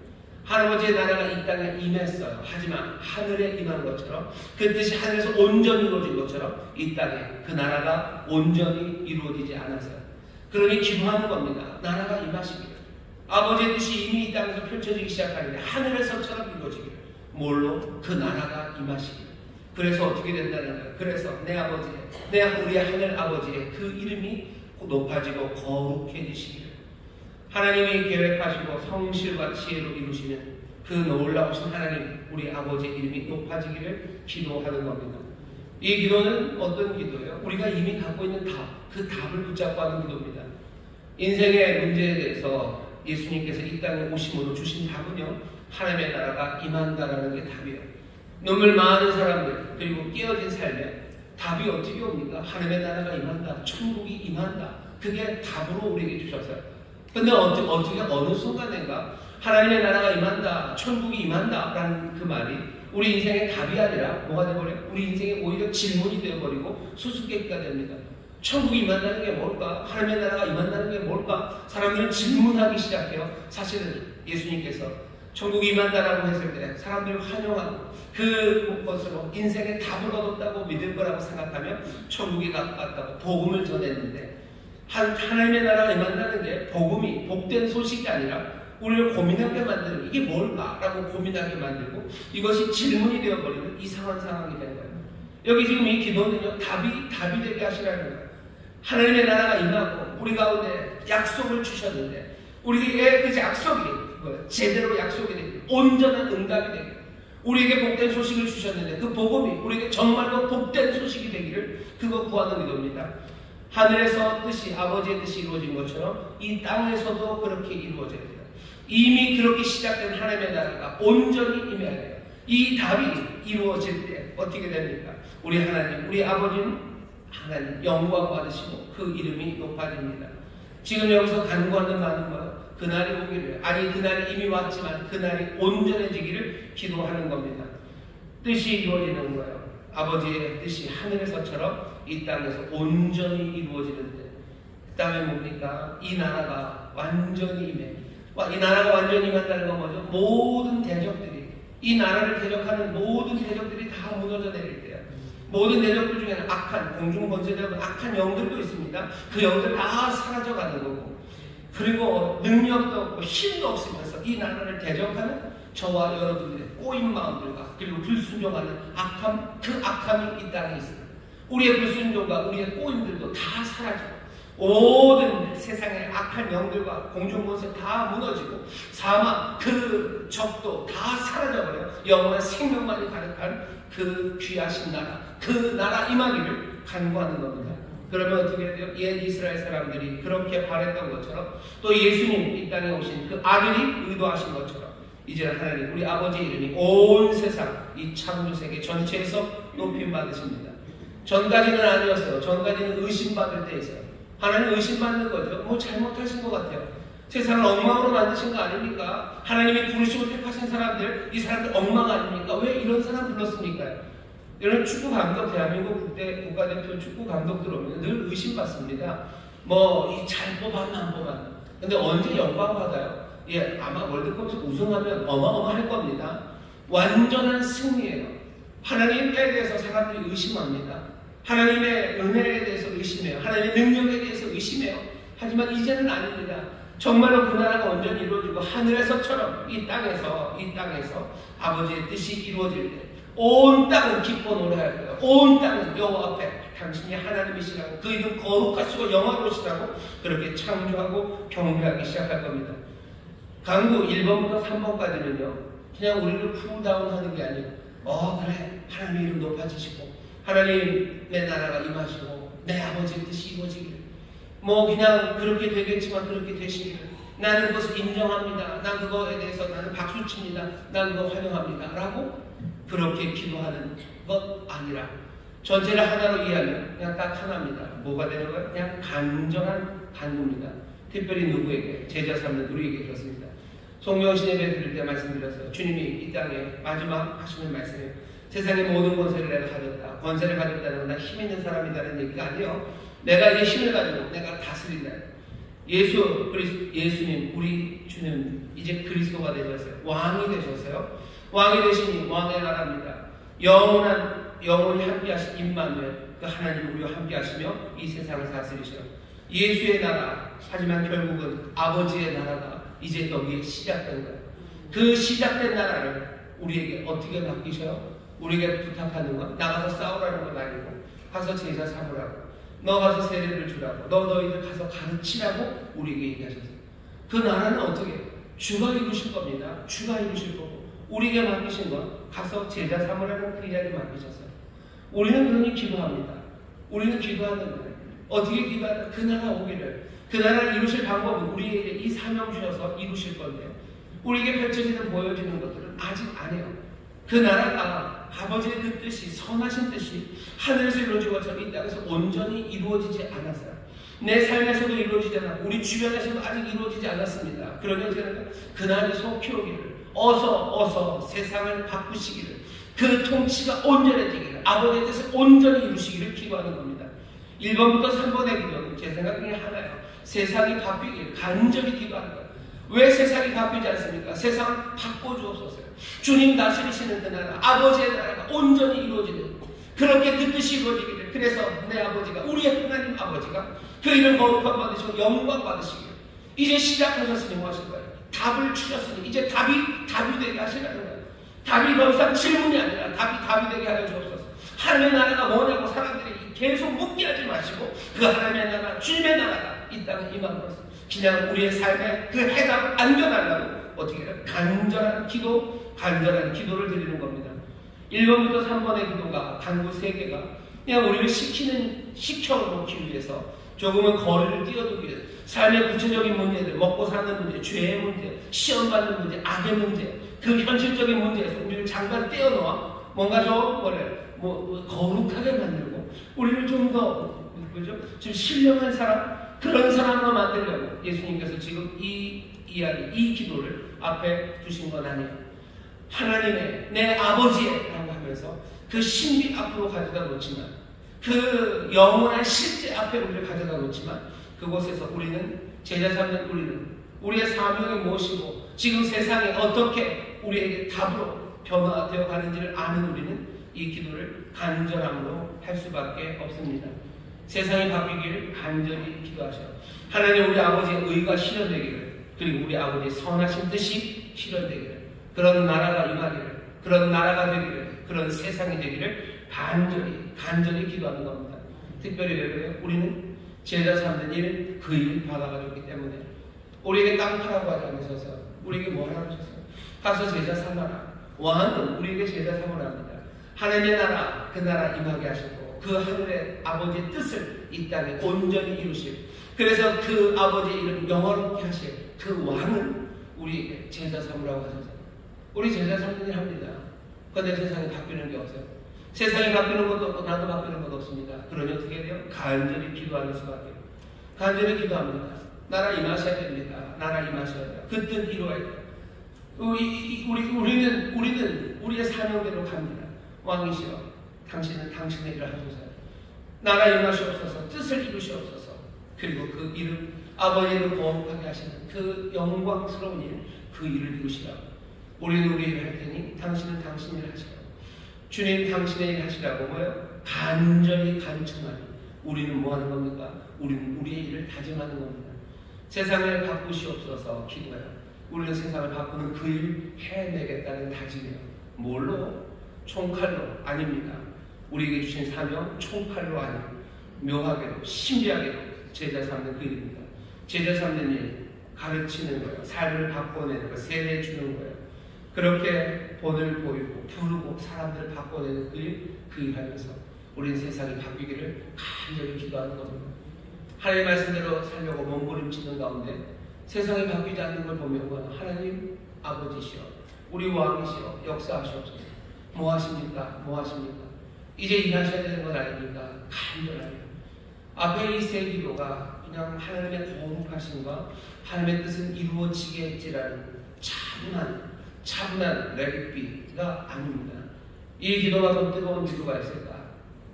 할아버지의 나라가 이 땅에 임했어요. 하지만 하늘에 임한 것처럼 그 뜻이 하늘에서 온전히 이루어진 것처럼 이 땅에 그 나라가 온전히 이루어지지 않았어요. 그러니 기도하는 겁니다. 나라가 임하시기를. 아버지의 뜻이 이미 이 땅에서 펼쳐지기 시작하는데 하늘에서처럼 이루어지기를. 뭘로? 그 나라가 임하시기를. 그래서 어떻게 된다는 거예요? 그래서 내 아버지의, 우리 하늘 아버지의 그 이름이 높아지고 거룩해지시기를. 하나님이 계획하시고 성실과 지혜로 이루시는 그 놀라우신 하나님, 우리 아버지의 이름이 높아지기를 기도하는 겁니다. 이 기도는 어떤 기도예요? 우리가 이미 갖고 있는 답, 그 답을 붙잡고 하는 기도입니다. 인생의 문제에 대해서 예수님께서 이 땅에 오심으로 주신 답은요, 하나님의 나라가 임한다라는 게 답이에요. 눈물 많은 사람들, 그리고 깨어진 삶에 답이 어떻게 옵니까? 하나님의 나라가 임한다, 천국이 임한다. 그게 답으로 우리에게 주셨어요. 근데 어떻게 어느 순간인가 하나님의 나라가 임한다, 천국이 임한다 라는 그 말이 우리 인생의 답이 아니라 뭐가 되어버려요? 우리 인생의 오히려 질문이 되어버리고 수수께끼가 됩니다. 천국이 임한다는 게 뭘까? 하나님의 나라가 임한다는 게 뭘까? 사람들은 질문하기 시작해요. 사실은 예수님께서 천국이 임한다라고 했을 때 사람들이 환영하고 그것으로 인생의 답을 얻었다고 믿을 거라고 생각하면 천국이 가깝다고 복음을 전했는데, 하나님의 나라가 임한다는 게 복음이 복된 소식이 아니라 우리를 고민하게 만드는, 이게 뭘까라고 고민하게 만들고 이것이 질문이 되어버리는 이상한 상황이 된 거예요. 여기 지금 이 기도는요, 답이 되게 하시라는 거예요. 하나님의 나라가 임하고 우리 가운데 약속을 주셨는데 우리에게 그 약속이 제대로 약속이 되게, 온전한 응답이 되게, 우리에게 복된 소식을 주셨는데 그 복음이 우리에게 정말로 복된 소식이 되기를, 그거 구하는 기도입니다. 하늘에서 뜻이, 아버지의 뜻이 이루어진 것처럼 이 땅에서도 그렇게 이루어져야 돼요. 이미 그렇게 시작된 하나님의 나라가 온전히 임해야 돼요. 이 답이 이루어질 때 어떻게 됩니까? 우리 하나님, 우리 아버지는 하나님 영광 받으시고 그 이름이 높아집니다. 지금 여기서 간구하는 많은 거예요. 그날이 오기를, 아니 그날이 이미 왔지만 그날이 온전해지기를 기도하는 겁니다. 뜻이 이루어지는 거예요. 아버지의 뜻이 하늘에서처럼 이 땅에서 온전히 이루어지는데, 그 다음에 뭡니까? 이 나라가 완전히 임해. 이 나라가 완전히 임한다는 건 뭐죠? 모든 대적들이, 이 나라를 대적하는 모든 대적들이 다 무너져 내릴 때야. 모든 대적들 중에는 악한, 공중 권세자고 악한 영들도 있습니다. 그 영들 다 사라져가는 거고, 그리고 능력도 없고 힘도 없으면서 이 나라를 대적하는 저와 여러분들의 꼬인 마음들과 그리고 불순종하는 악함, 그 악함이 이 땅에 있습니다. 우리의 불순종과 우리의 꼬임들도 다 사라지고 모든 세상의 악한 영들과 공중권세 다 무너지고 사망, 그 적도 다 사라져버려요. 영원한 생명만이 가득한 그 귀하신 나라, 그 나라 임하기를 간구하는 겁니다. 그러면 어떻게 해야 돼요? 옛 이스라엘 사람들이 그렇게 바랬던 것처럼 또 예수님 이 땅에 오신 그 아들이 의도하신 것처럼 이제 하나님, 우리 아버지의 이름이 온 세상, 이 창조세계 전체에서 높임받으십니다. 전까지는 아니었어요. 전까지는 의심받을 때 있어요. 하나님 의심받는 거죠. 뭐 잘못하신 것 같아요. 세상을 엉망으로 만드신 거 아닙니까? 하나님이 부르시고 택하신 사람들, 이 사람들 엉망 아닙니까? 왜 이런 사람 불렀습니까? 이런 축구 감독, 대한민국 국대 국가대표 축구 감독들 오면 늘 의심받습니다. 뭐 잘 뽑았나 안 뽑았나. 근데 언제 영광 받아요? 예, 아마 월드컵에서 우승하면 어마어마할 겁니다. 완전한 승리예요. 하나님에 대해서 사람들이 의심합니다. 하나님의 은혜에 대해서 의심해요. 하나님의 능력에 대해서 의심해요. 하지만 이제는 아닙니다. 정말로 그 나라가 온전히 이루어지고 하늘에서처럼 이 땅에서 아버지의 뜻이 이루어질 때 온 땅은 기뻐 노래할 거예요. 온 땅은 여호와 앞에 당신이 하나님이시라고, 그 이름 거룩하시고 영화로우시라고 그렇게 창조하고 경배하기 시작할 겁니다. 강구 1번부터 3번까지는요 그냥 우리를 쿨다운하는 게 아니에요. 그래, 하나님의 이름 높아지시고 하나님의 나라가 임하시고 내 아버지의 뜻이 이루어지기를, 그냥 그렇게 되겠지만 그렇게 되시기를, 나는 그것을 인정합니다. 난 그거에 대해서 나는 박수칩니다. 난 그거 환영합니다. 라고 그렇게 기도하는 것 아니라 전체를 하나로 이해하면 그냥 딱 하나입니다. 뭐가 되는 거예요? 그냥 간절한 간구입니다. 특별히 누구에게? 제자 삼는 우리에게 그렇습니다. 송영신 예배 드릴 때 말씀드렸어요. 주님이 이 땅에 마지막 하시는 말씀이에요. 세상의 모든 권세를 내가 가졌다. 권세를 가졌다는 건 나 힘 있는 사람이라는 얘기가 아니에요. 내가 이 힘을 가지고 내가 다스린다. 예수님, 우리 주는 이제 그리스도가 되셨어요. 왕이 되셨어요. 왕이 되시니 왕의 나라입니다. 영원히 함께하신 임마누엘, 그 하나님 우리와 함께하시며 이 세상을 다스리셔. 예수의 나라, 하지만 결국은 아버지의 나라가 이제 여기에 시작된 거예요. 그 시작된 나라를 우리에게 어떻게 맡기셔요? 우리에게 부탁하는 건 나가서 싸우라는 건 아니고 가서 제자 삼으라고, 너 가서 세례를 주라고, 너희들 가서 가르치라고 우리에게 얘기하셨어요. 그 나라는 어떻게? 주가 이루실 겁니다. 주가 이루실 거고 우리에게 맡기신 건 가서 제자 삼으라는 그 이야기 맡기셨어요. 우리는 그러니 기도합니다. 우리는 기도하는 거예요. 어떻게 기도하냐? 그 나라 오기를, 그 나라를 이루실 방법은 우리에게 이 사명 주셔서 이루실 건데요. 우리에게 펼쳐지는 보여지는 것들은 아직 안 해요. 그 나라가 아버지의 그 뜻이, 선하신 뜻이 하늘에서 이루어지고 이 땅에서 온전히 이루어지지 않았어요. 내 삶에서도 이루어지지 않았고 우리 주변에서도 아직 이루어지지 않았습니다. 그러니 어떻게 하는 거예요? 그날이 속히 오기를, 어서 세상을 바꾸시기를, 그 통치가 온전해지기를, 아버지의 뜻을 온전히 이루시기를 기도하는 겁니다. 1번부터 3번의 기도는 제 생각 중에 하나예요. 세상이 바뀌기를 간절히 기도하는 거예요. 왜 세상이 바뀌지 않습니까? 세상 바꿔주옵소서요. 주님 다스리시는 그 나라, 아버지의 나라가 온전히 이루어지는, 그렇게 그 뜻이 이루어지기를, 그래서 내 아버지가, 우리의 하나님 아버지가 그 이름 거룩한 받으시고 영광 받으시기를, 이제 시작하셨으니 뭐 하실 거예요? 답을 주셨으니 이제 답이 되게 하시라는 거예요. 답이 더 이상 질문이 아니라 답이 되게 하여 주옵소서. 하나님의 나라가 뭐냐고 사람들이 계속 묻게 하지 마시고 그 하나님의 나라, 주님의 나라가 이 땅에 임함으로써 그냥 우리의 삶에 그 해답을 안겨달라고 어떻게 해요? 간절한 기도를 드리는 겁니다. 1번부터 3번의 기도가 간구 3개가 그냥 우리를 시켜놓기 위해서 조금은 거리를 띄워두기 위해서 삶의 구체적인 문제들, 먹고 사는 문제, 죄의 문제, 시험 받는 문제, 악의 문제, 그 현실적인 문제에서 우리를 잠깐 떼어놓아 뭔가 좀 거룩하게 만들고 우리를 좀 더 좀 신령한 사람, 그런 사람으로 만들려고 예수님께서 지금 이 기도를 앞에 두신 건 아니에요. 하나님의, 내 아버지의 라고 하면서 그 신비 앞으로 가져다 놓지만, 그 영원한 실제 앞에 우리를 가져다 놓지만, 그곳에서 우리는 제자 삼는 우리의 사명이 무엇이고 지금 세상에 어떻게 우리에게 답으로 변화되어 가는지를 아는 우리는 이 기도를 간절함으로 할 수밖에 없습니다. 세상이 바뀌기를 간절히 기도하셔요. 하나님 우리 아버지의 의가 실현되기를, 그리고 우리 아버지의 선하신 뜻이 실현되기를, 그런 나라가 임하기를, 그런 나라가 되기를, 그런 세상이 되기를 간절히 기도하는 겁니다. 특별히 왜 그래요? 우리는 제자 삼는 일, 그 일을 받아가졌기 때문에 우리에게 땅 파라고 하지 않으셔서 우리에게 뭘 하셨어요? 가서 제자 삼아라. 왕은 우리에게 제자 삼으라 합니다. 하나님의 나라, 그 나라 임하게 하시고 그 하늘의 아버지의 뜻을 이 땅에 온전히 이루실, 그래서 그 아버지의 이름 영원롭게 하실 그 왕은 우리에게 제자 삼으라고 하셨어요. 우리 제자 삼는 일 합니다. 그런데 세상이 바뀌는 게 없어요. 세상이 바뀌는 것도 없고 나도 바뀌는 것도 없습니다. 그러니 어떻게 돼요? 간절히 기도하는 수밖에. 간절히 기도합니다. 나라 임하셔야 됩니다. 나라 임하셔야 돼요. 그 뜻 이루어야 돼요. 우리는 우리의 사명대로 갑니다. 왕이시여, 당신은 당신의 일을 하소서. 나라 임하시옵소서. 뜻을 이루시옵소서. 그리고 그 이름, 아버지를 거룩하게 하시는 그 영광스러운 일, 그 일을 이루시라고. 우리는 우리 일을 할 테니 당신은 당신 일을 하시라고. 주님 당신의 일 하시라고 뭐요? 간절히 간청하니. 우리는 뭐 하는 겁니까? 우리는 우리의 일을 다짐하는 겁니다. 세상을 바꾸시옵소서 기도해요. 우리는 세상을 바꾸는 그 일 해내겠다는 다짐이에요. 뭘로? 총칼로? 아닙니다. 우리에게 주신 사명 총칼로 아니에요. 묘하게도 신비하게도 제자 삼는 그 일입니다. 제자 삼는 일, 가르치는 거예요. 삶을 바꿔내는 거, 세례 주는 거예요. 그렇게 본을 보이고 부르고 사람들을 바꿔내는 그 일 하면서 우리는 세상이 바뀌기를 간절히 기도하는 겁니다. 하나님의 말씀대로 살려고 몸부림치는 가운데 세상이 바뀌지 않는 걸 보면 하나님 아버지시여, 우리 왕이시여, 역사하시옵소서. 뭐 하십니까? 뭐 하십니까? 이제 일하셔야 되는 건 아닙니까? 간절하게. 앞에 이 세 기도가 그냥 하나님의 거룩하심과 하나님의 뜻은 이루어지겠지라는 차분한 레빗비가 아닙니다. 이 기도가 더 뜨거운 기도가 있을까?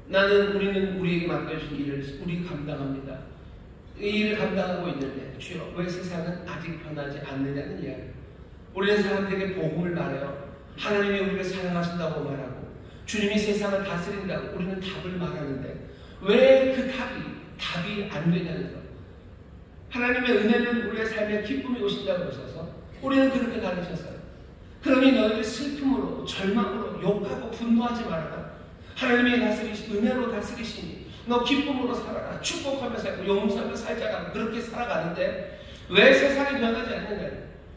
우리는 우리에게 맡겨주신 일을 우리 감당합니다. 이 일을 감당하고 있는데 주여 왜 세상은 아직 변하지 않느냐는 이야기. 우리는 사람들에게 복음을 말해요. 하나님이 우리를 사랑하신다고 말하고 주님이 세상을 다스린다고 우리는 답을 말하는데 왜 그 답이 안 되냐는 것. 하나님의 은혜는 우리의 삶에 기쁨이 오신다고 하셔서 우리는 그렇게 가르쳤어요. 그러니 너희를 슬픔으로 절망으로 욕하고 분노하지 말아라. 하나님이 은혜로 다스리시니 너 기쁨으로 살아라. 축복하며 살고 용서하며 살자라고 그렇게 살아가는데 왜 세상이 변하지 않는가요?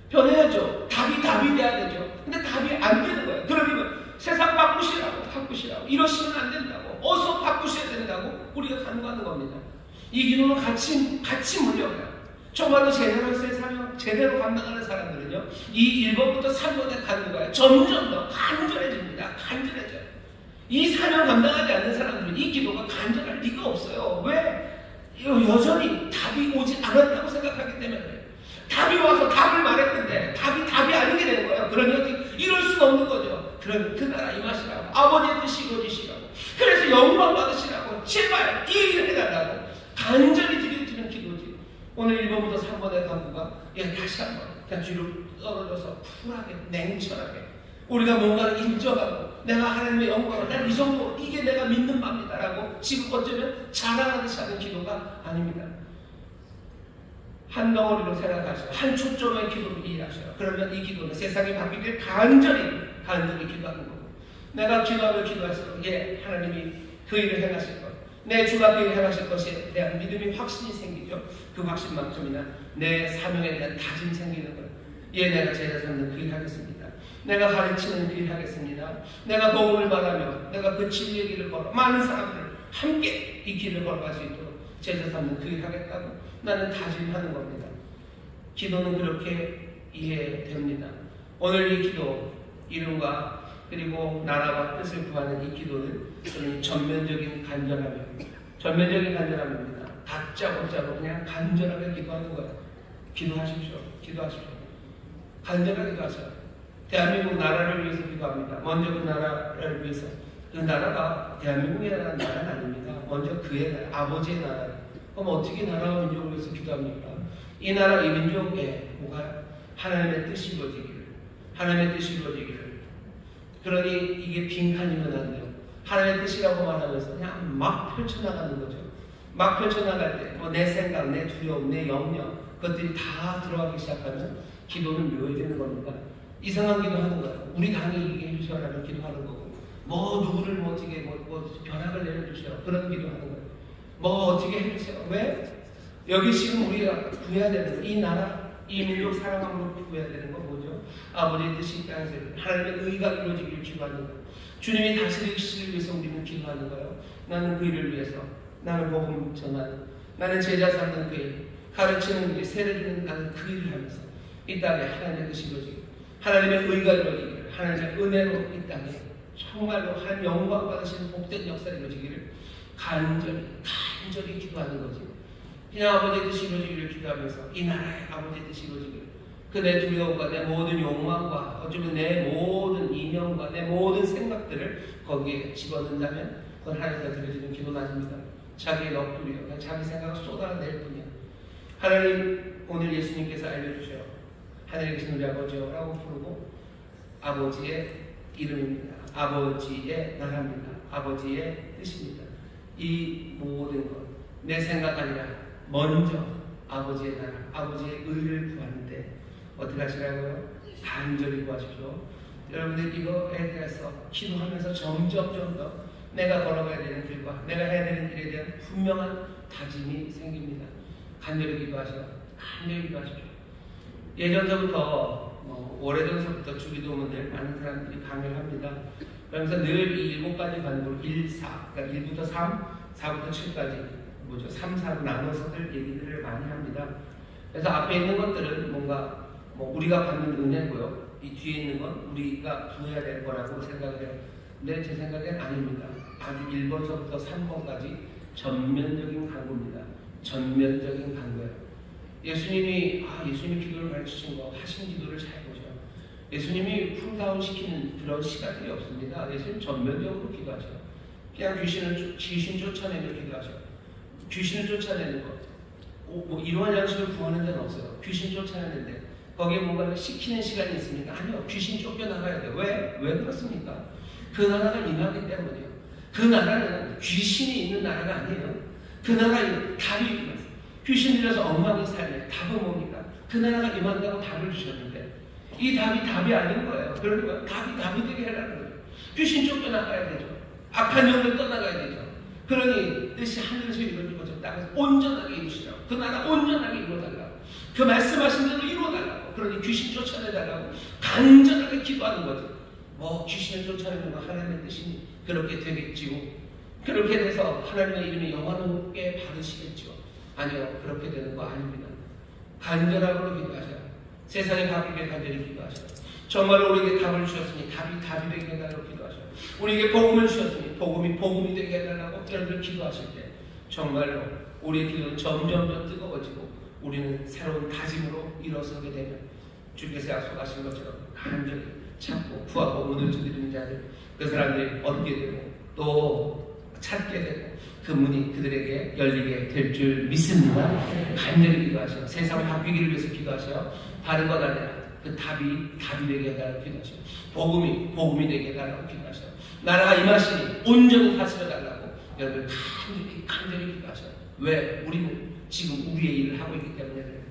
변해야죠. 답이 돼야 되죠. 근데 답이 안 되는 거예요. 그러면 세상 바꾸시라고 이러시면 안 된다고 어서 바꾸셔야 된다고 우리가 간구하는 겁니다. 이 기도는 같이 물려가요. 정말로 제자로서의 사명 제대로 감당하는 사람들은요, 이 1번부터 3번의 간구가 점점 더 간절해집니다. 간절해져요. 이 사명 감당하지 않는 사람들은 이 기도가 간절할 리가 없어요. 왜? 여전히 답이 오지 않았다고 생각하기 때문에. 답이 와서 답을 말했는데 답이 아니게 되는 거예요. 그러니 이럴 수는 없는 거죠. 그러니 그 나라 임하시라고, 아버지의 뜻이 이루어지시라고, 그래서 영광 받으시라고, 제발 이 일을 해달라고 간절히 드려지는 기도지. 오늘 1번부터 3번의 간구가 다시 한번 그냥 뒤로 떨어져서 쿨하게 냉철하게 우리가 뭔가를 인정하고 내가 하나님의 영광을 난 이 정도 이게 내가 믿는 바입니다라고 지금 어쩌면 자랑하듯이 하는 기도가 아닙니다. 한 덩어리로 생각하시고 한 초점의 기도를 이해하셔요. 그러면 이 기도는 세상이 바뀌길 간절히 기도하는 거고, 내가 기도하면 기도할수록 하나님이 그 일을 행하실 것, 내 주가 그 일을 행하실 것에 대한 믿음이 확신이 생기죠. 그 확신만큼이나 내 사명에 대한 다짐 생기는 거예요. 내가 제자 삼는 그 일 하겠습니다. 내가 가르치는 그 일 하겠습니다. 내가 복음을 말하며 내가 그 진리의 길을 걸어 많은 사람들을 함께 이 길을 걸어갈 수 있도록 제자 삼는 그 일 하겠다고 나는 다짐하는 겁니다. 기도는 그렇게 이해됩니다. 오늘 이 기도, 이름과 그리고 나라와 뜻을 구하는 이 기도는 전면적인 간절함입니다. 다짜고짜로 그냥 간절하게 기도하는 거예요. 기도하십시오. 간절하게 기도하세요. 대한민국 나라를 위해서 기도합니다. 먼저 그 나라를 위해서. 그 나라가 대한민국이라는 나라는 아닙니다. 먼저 그의 나라, 아버지의 나라. 그럼 어떻게 나라와 민족을 위해서 기도합니까? 이 나라, 이 민족에 뭐가 하나님의 뜻이 이루어지기를. 그러니 이게 빈칸이면 안 돼요. 하나님의 뜻이라고 말하면서 그냥 막 펼쳐나가는 거죠. 막 펼쳐나갈 때 내 생각, 내 두려움, 내 염려 그것들이 다 들어가기 시작하면 기도는 묘해지는 겁니다. 이상한 기도하는 거예요. 우리 당이 이게 해주셔라는 기도하는 거고, 누구를 어떻게 변화를 내려주세요. 그런 기도하는 거예요. 어떻게 해주세요. 왜? 여기 지금 우리가 구해야 되는 이 나라, 이 민족 사랑함으로 구해야 되는 건 뭐죠? 아버지의 뜻이 이 땅에서 하나님의 의가 이루어지기를 기도하는 거예요. 주님이 다스리시기를 위해서 우리는 기도하는 거예요. 나는 그 일을 위해서, 나는 복음 전하는, 나는 제자 삼는 그 일, 가르치는 일, 세례 주는 나는 그 일을 하면서 이 땅에 하나님의 뜻이 이루어지기를, 하나님의 의가 이루어지기를, 하나님의 은혜로 이 땅에 정말로 한 영광 받으시는 복된 역사를 이루어지기를 간절히 기도하는 거지. 그냥 아버지의 뜻이 이루어지기를 기도하면서 이 나라의 아버지의 뜻이 이루어지기를, 그 내 두려움과 내 모든 욕망과 어쩌면 내 모든 이념과 내 모든 생각들을 거기에 집어넣는다면 그건 하나님께 드려지는 기도는 아닙니다. 자기의 넋두리요, 그냥 자기 생각을 쏟아낼 뿐이야. 하나님, 오늘 예수님께서 알려주셔. 하늘에 계신 우리 아버지요 라고 부르고 아버지의 이름입니다. 아버지의 나라입니다. 아버지의 뜻입니다. 이 모든 것, 내 생각 아니라 먼저 아버지의 나라, 아버지의 의를 구하는데 어떻게 하시라고요? 간절히 구하십시오. 여러분들 이거에 대해서 기도하면서 점점 더 내가 걸어가야 되는 길과 내가 해야 되는 일에 대한 분명한 다짐이 생깁니다. 간절히 기도하시오. 간절히 기도하십시오. 예전서부터 오래전서부터 주기도문을 많은 사람들이 강의를 합니다. 그러면서 늘 이 7가지 관문 1, 4, 그러니까 1부터 3, 4부터 7까지 3, 4로 나눠서들 얘기들을 많이 합니다. 그래서 앞에 있는 것들은 뭔가 우리가 받는 은혜고요. 이 뒤에 있는 건 우리가 구해야 될 거라고 생각을 해요. 근데 제 생각엔 아닙니다. 아주 1번서부터 3번까지 전면적인 강구입니다. 전면적인 강구예요. 예수님이 기도를 가르치신 거, 하신 기도를 잘 보죠. 예수님이 쿨다운 시키는 그런 시간들이 없습니다. 예수님 전면적으로 기도하죠. 그냥 귀신 쫓아내며 기도하죠. 귀신을 쫓아내는 것, 이러한 양식을 구하는 데는 없어요. 귀신 쫓아내는데 거기에 뭔가 시키는 시간이 있습니까? 아니요. 귀신 쫓겨나가야 돼요. 왜 그렇습니까? 그 나라가 임하기 때문이에요. 그 나라는 귀신이 있는 나라가 아니에요. 그 나라에 답이 있어요. 귀신 들여서 엉망이 살면 답은 뭡니까? 그 나라가 임한다고 답을 주셨는데 이 답이 아닌 거예요. 그러니까 답이 되게 해라는 거예요. 귀신 쫓겨나가야 되죠. 악한 영을 떠나가야 되죠. 그러니 뜻이 하늘에서 이루어진 것처럼 땅에서 온전하게 이루시라고. 그 나라 온전하게 이루어달라고. 그 말씀하신 대로 이루어달라고. 그러니 귀신 쫓아내달라고 간절하게 기도하는 거죠. 귀신을 쫓아내는 건 하나님의 뜻이니 그렇게 되겠지요. 그렇게 돼서 하나님의 이름이 영화롭게 바르시겠지요. 아니요, 그렇게 되는 거 아닙니다. 간절함으로 기도하셔요. 세상이 바뀌게 간절히 기도하셔요. 정말로 우리에게 답을 주셨으니 답이 되게 해달라고 기도하셔요. 우리에게 복음을 주셨으니 복음이 되게 해달라고 여러분들 기도하실 때 정말로 우리의 기도는 점점 더 뜨거워지고 우리는 새로운 다짐으로 일어서게 되면 주께서 약속하신 것처럼 간절히 찾고 구하고 문을 두드리는 자들, 그 사람들이 얻게 되고 또 찾게 되고 그 문이 그들에게 열리게 될 줄 믿습니다. 간절히 기도하셔요. 세상을 바뀌기를 위해서 기도하셔요. 다른 것 아니라 그 답이 되게 해달라고 기도하셔요. 복음이 되게 해달라고 기도하셔요. 나라가 임하시니 온전히 다스려달라고 여러분 간절히 기도하셔요. 왜? 우리는 지금 우리의 일을 하고 있기 때문에 그래요.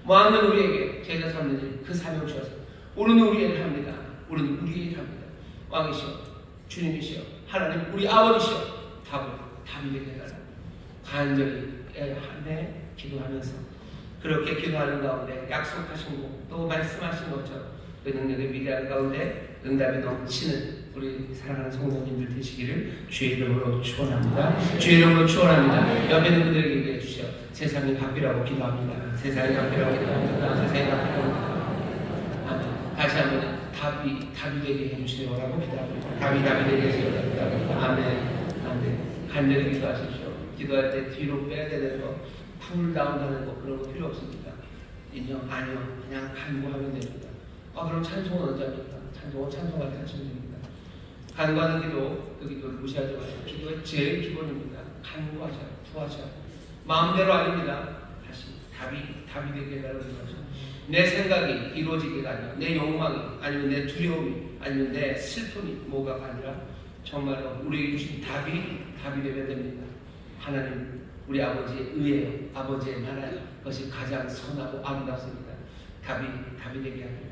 마음은 우리에게 제자 삼는 일, 그 사명 주셔서 우리는 우리의 일을 합니다. 우리는 우리의 일을 합니다. 왕이시여, 주님이시여, 하나님 우리 아버지시여, 답이 되게 해달라고 간절히 기도하면서 그렇게 기도하는 가운데 약속하신 것, 또 말씀하신 것처럼 그 능력의 위대한 가운데 응답이 넘치는 우리 사랑하는 성도님들 되시기를 주의 이름으로 축원합니다. 주의 이름으로 축원합니다. 옆에 있는 분들에게 얘기해 주시오. 세상이 바뀌라고 기도합니다. 세상이 바뀌라고 기도합니다. 세상이 바뀌라고 기도합니다. 다시 한번 답이 되게 해주시려고 기도합니다. 답이 되게 해주시려고 아멘. 간절히 기도하십시오. 기도할 때 뒤로 빼야 되는 거, 쿨다운 하는 거, 그런 거 필요 없습니다. 아니요. 그냥 간구하면 됩니다. 그럼 찬송은 언제 합니까? 찬송할 때 하시면 됩니다. 간구하는 기도, 그 기도를 무시하지 마시고, 기도의 제일 기본입니다. 간구하셔요. 구하셔요. 마음대로 아닙니다. 다시 답이 되게 해달라고 기도하셔요. 내 생각이 이루어지기가 아니라, 내 욕망이, 아니면 내 두려움이, 아니면 내 슬픔이 뭐가 아니라, 정말로 우리에게 주신 답이 되면 됩니다. 하나님, 우리 아버지의 의예요. 아버지의 나라예요. 그것이 가장 선하고 아름답습니다. 답이 되게 합니다.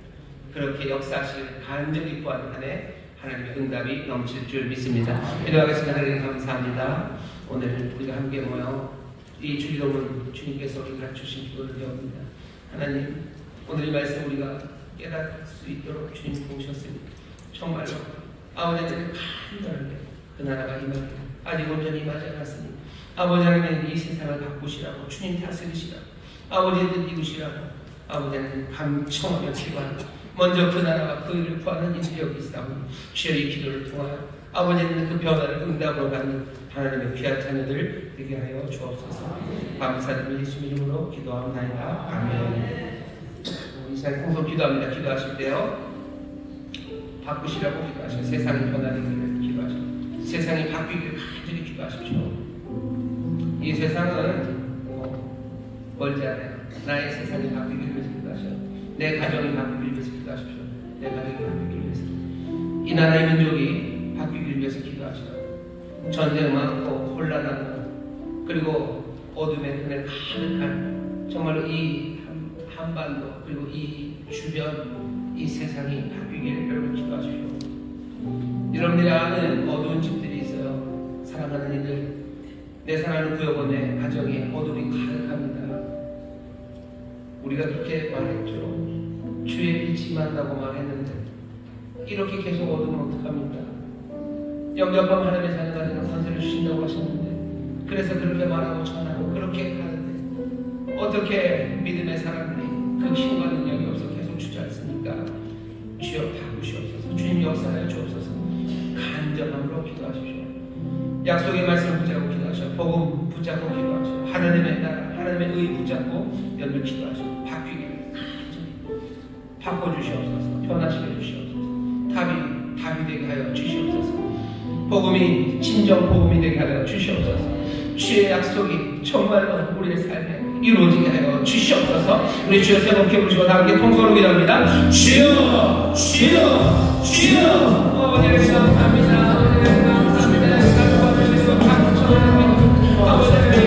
그렇게 역사하실 간절히 구하는 한해 하나님의 응답이 넘칠 줄 믿습니다. 기도하겠습니다. 하나님 감사합니다. 오늘 우리가 함께 모여 이 주기도문 주님께서 우리가 주신 기도를 배웁니다. 하나님, 오늘 이 말씀 우리가 깨달을 수 있도록 주님 도우셨습니다. 정말로 아버지는 간절하게 그 나라가 임하게 아직 온전히 임하지 않았으니 아버지 하나님 이 세상을 바꾸시라고 주님 다스리시라고 아버지의 뜻 이루시라고 아버지는 감청하며 기도하고 먼저 그 나라가 그 일을 구하는 일이 여기 있사오니 주여 이 기도를 통하여 아버지는 그 변화를 응답으로 받는 하나님의 귀한 자녀들 되게 하여 주옵소서. 감사드리며 예수 이름으로 기도합니다. 아멘. 이 시간 통성 기도합니다. 기도하실 때요 바꾸시라고 기도하시고 세상이 변화되기를 기도하시고 세상이 바뀌기를 간절히 기도하십시오. 이 세상은 멀지 않아요. 나의 세상이 바뀌기를 위해서 기도하셔요. 내 가정이 바뀌기를 위해서 기도하십시오. 내 가정이 바뀌기를 위해서. 이 나라의 민족이 바뀌기 위해서 기도하시고, 전쟁 많고 혼란하고 그리고 어둠의 그늘 가득한 정말로 이 한반도 그리고 이 주변 이 세상이 바뀌기를 여러분 기도하십시오. 여러분들이 아는 어두운 집들이 있어요. 사랑하는 이들, 내 사랑하는 구역원의 가정에 어둠이 가득합니다. 우리가 그렇게 말했죠. 주의 빛이 만나고 말했는데 이렇게 계속 어두우면 어떡합니까? 영접함 하나님의 자녀가 되는 권세를 주신다고 하셨는데, 그래서 그렇게 말하고 전하고 그렇게 하는데 어떻게 믿음의 사람들이 그 힘과 능력이 없어 계속 주저앉습니까? 주여 바꾸시옵소서. 주님 역사하여 주옵소서. 간절함으로 기도하십시오. 약속의 말씀을 붙잡고 기도하시오. 복음 붙잡고 기도하시오. 하나님의 나라, 하나님의 의 붙잡고 연결 기도하시오. 바뀌기를 간절히 바꿔주시옵소서. 변화시켜 주시옵소서. 답이 되게 하여 주시옵소서. 복음이 진정 복음이 되게 하여 주시옵소서. 주의 약속이 정말로 우리의 삶에 이루어지게 하여 주시옵소서. 우리 주여 세 번 부르시고 다 함께 통성으로 기도합니다. 주여 주여 주여. 아버지를 감사합니다. 아버지를 감사합니다. 감사합니다. 감사합니다. 아버지를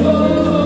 Oh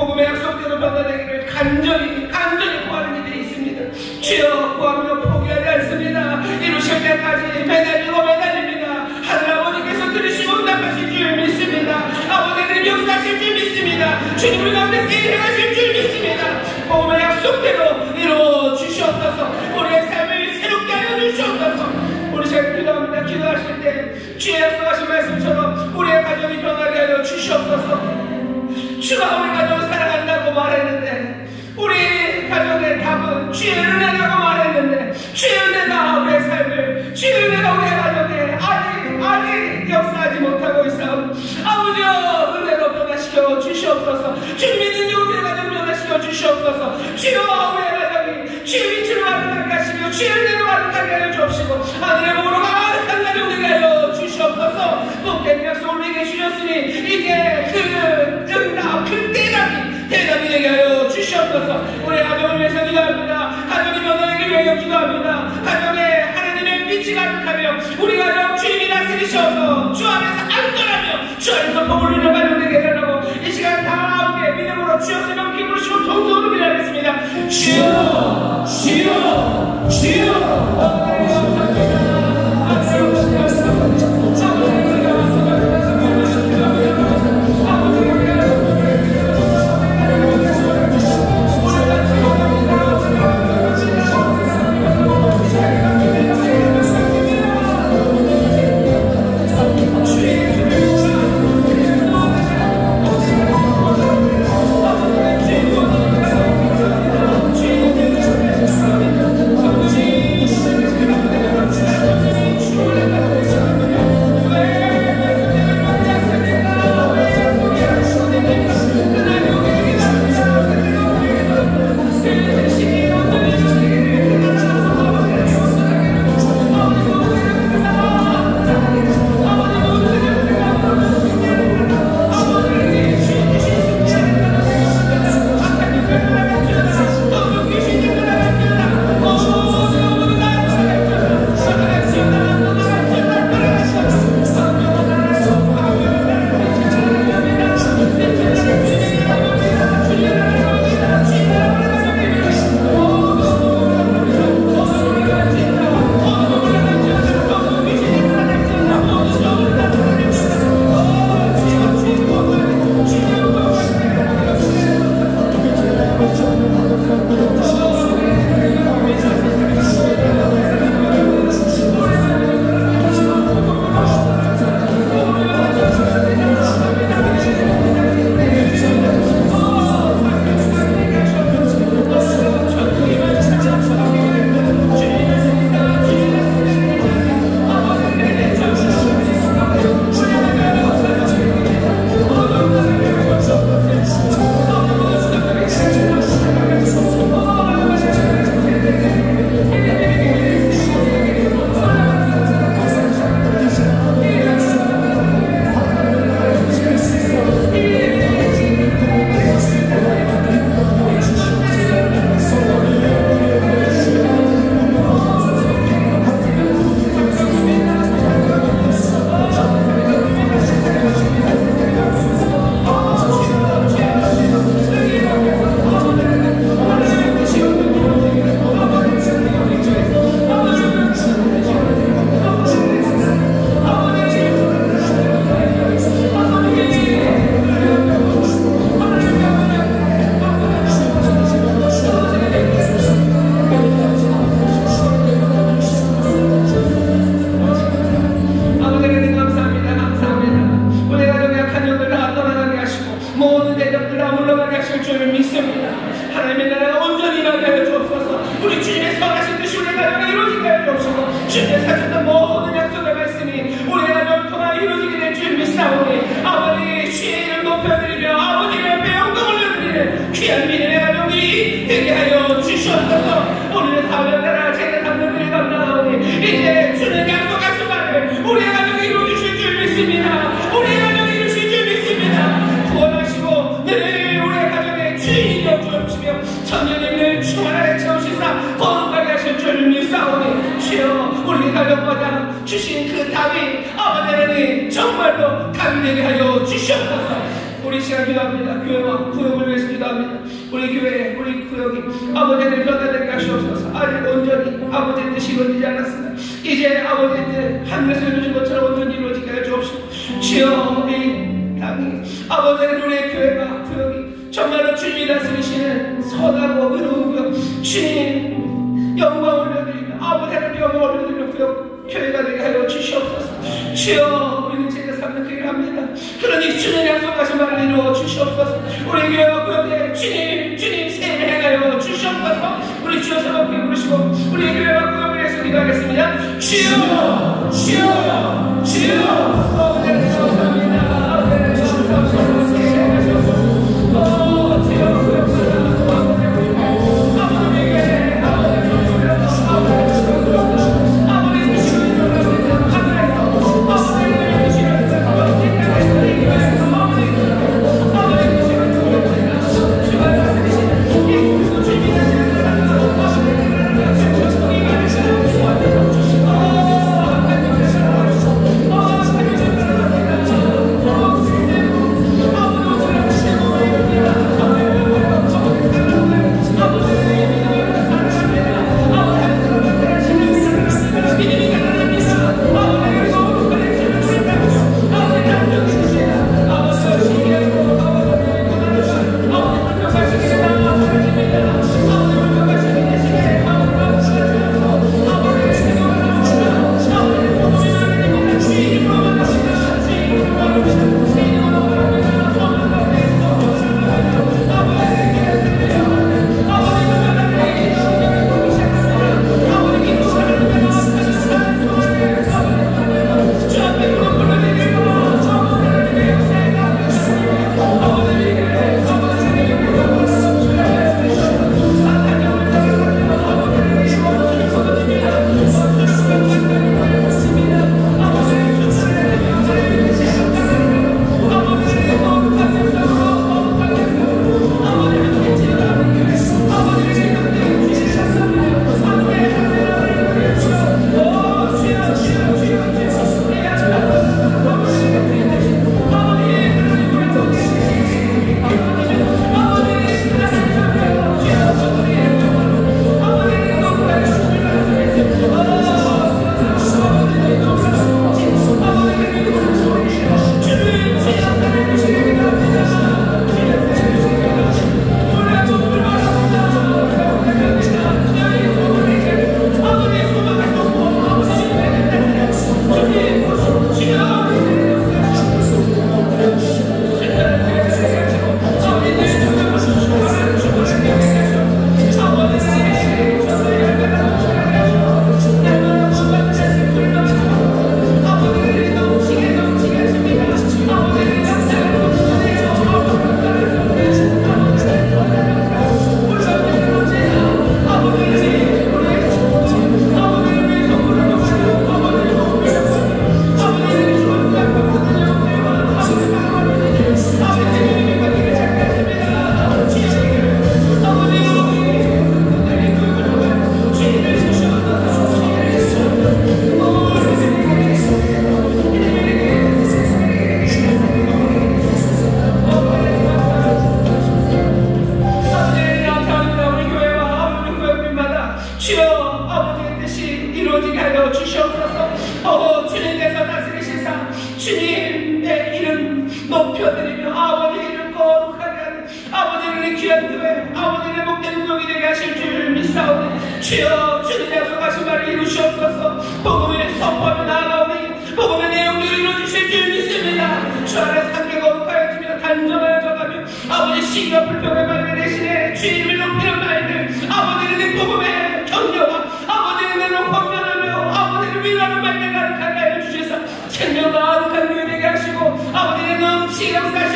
복음의 약속대로 변화되기를 간절히 구하는 일이 있습니다. 주여 구하며 포기하지 않습니다. 이루실 때까지 매달립니다. 하늘아버지께서 들으시고 응답하실 줄 믿습니다. 아버지는 역사하실 줄 믿습니다. 주님 우리 가운데 행하실 줄 믿습니다. 복음의 약속대로 이루어 주시옵소서. 우리의 삶을 새롭게 하여 주시옵소서. 우리 잘 기도합니다. 기도하실 때 주의 약속하신 말씀처럼 우리의 가정이 변하게 하여 주시옵소서. 주가 우리 가정을 사랑한다고 말했는데 우리 가정의 답은 주의 은혜라고 말했는데 주의 은혜가 우리의 삶을 주의 은혜가 우리의 가정에 아직 역사하지 못하고 있사오니 아버지여 은혜로 변화시켜 주시옵소서. 주님 믿는 우리의 가정 변화시켜 주시옵소서. 주여 우리의 가정이 주의 빛으로 가득하게 하시며 주의 은혜로 가득하게 하여 주옵시고 하늘의 복으로 가득한 가정 되게 하여 주시옵소서. 복된 약속 우리에게 주셨으니 이제 그 응답 그 대답이 되게 하여 주시옵소서. 우리 가정을 위해서 기도합니다. 가정이 변화되기 위하여 기도합니다. 가정에 하나님의 빛이 가득하며 우리 가정 주님이 다스리셔서 주 안에서 안전하며 주 안에서 복을 누리는 가정 되게 해달라고 이 시간 다 함께 믿음으로 주여 명기 부르시고 통성으로 기도하겠습니다. 주여 주여 주여 주신 그 답이 아버지 하나님 정말로 답이 되게 하여 주시옵소서. 우리 시간 기도합니다. 교회와 구역을 위해서 기도합니다. 우리 교회, 우리 구역이 아버지의 변화되게 하시옵소서. 아직 온전히 아버지의 뜻이 이루어지지 않았으나 이제 아버지의 뜻 하늘에서 이루어진 것처럼 온전히 이루어지게 하여 주옵시고, 주여 이 땅이 아버지의 우리의 교회가 구역이 정말로 주님이 다스리시는 선하고 의로운 구역, 주님 영광을 올려드리며 아버지 하나님 영광을 올려드리며 구역 교회가 되게 하여 주시옵소서. 주여 우리는 제가 삼는 교회를 합니다. 그러니 주님 약속하신 말을 이루어 주시옵소서. 우리 교회와 구역에 주님 세례를 행하여 주시옵소서. 우리 주여 사모께 부르시고 우리 교회와 구역을 위해서 기도하겠습니다. 주여 주여 주여 아버지 감사합니다. 아버지 감사합니다. 세례 하셔서 주여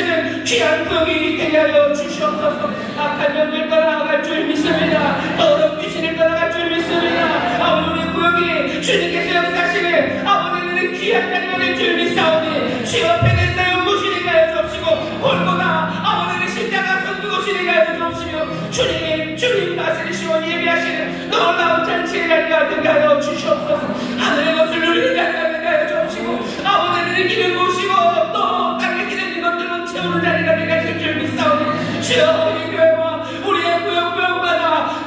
구역을 귀한 구역이 되게 하여 주시옵소서. 악한 영들 떠나갈 줄 믿습니다. 더러운 귀신을 떠나갈 줄 믿습니다. 아버지 우리 구역이 주님께서 역사하시는 아버지는 귀한 자리가 될 줄 믿사오니 주여 베데스다 연못이니까 하여 주옵시고 골고다 아버지는 십자가 선두고시니까 하여 주옵시며 주님 다스리시고 예비하시는 놀라운 잔치의 자리가 되게 하여 주시옵소서. 하늘의 것을 누리는 자리가 되게 하여 주옵시고 아버지는 기름 부으시고 또 땅에 기름진 것들로 채우는 자리가 되게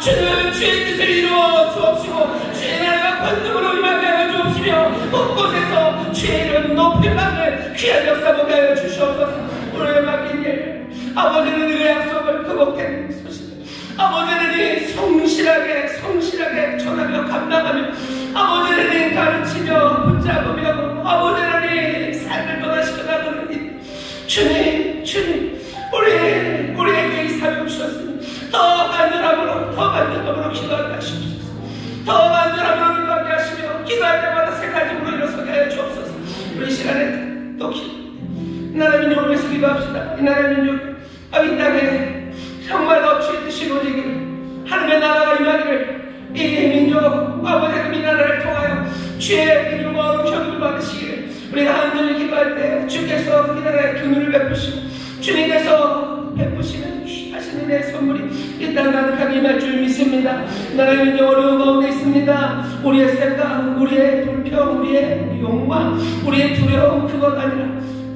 주는 주의 뜻을 이루어 주옵시고 주의 나라가 권능으로 임하게 하여 주옵시며 곳곳에서 주의 이름 높임 받는 귀한 역사 보게 하여 주시옵소서. 오늘 맡긴 일 아버지는 그 약속을 극복해 주시옵소서. 아버지는 이 성실하게 전하며 감당하며 아버지는 이 가르치며 붙잡으며 아버지는 이 삶을 변화시켜 나가는 주님 우리에게 이 사명 주셨으니 더 간절함으로 기도하게 하시옵소서. 더 간절함으로 기도하게 하시며 기도할 때마다 새 가짐으로 일어서게 하여 주옵소서. 우리 시간에 또 이 나라 민족을 위해서 기도합시다. 이 나라 민족 이 땅에 정말로 주의 뜻이 이루어지기를 하나님의 나라가 임하기를 이 민족 아버지의 이 나라를 통하여 주의 이름과 어루경을 받으시기를 우리가 한절히 기도할 때 주께서 이 나라에 긍휼을 베푸시고 주님께서 베푸시는 하시는 내 선물이 이 땅 가득하게 임할 줄 믿습니다. 나라의 민족 어려운 가운데 있습니다. 우리의 생각, 우리의 불평, 우리의 욕망, 우리의 두려움 그것 아니라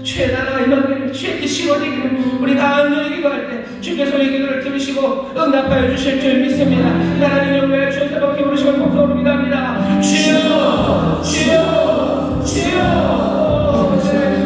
주의 나라가 임하기를 주의 뜻이 이루어지기를 우리가 간절히 기도할 때 주께서 이 기도를 들으시고 응답하여 주실 줄 믿습니다. 나라의 민족을 위하여 주의 새벽 기울이시고 통성으로 기도합니다. 주여 주여 주여 주여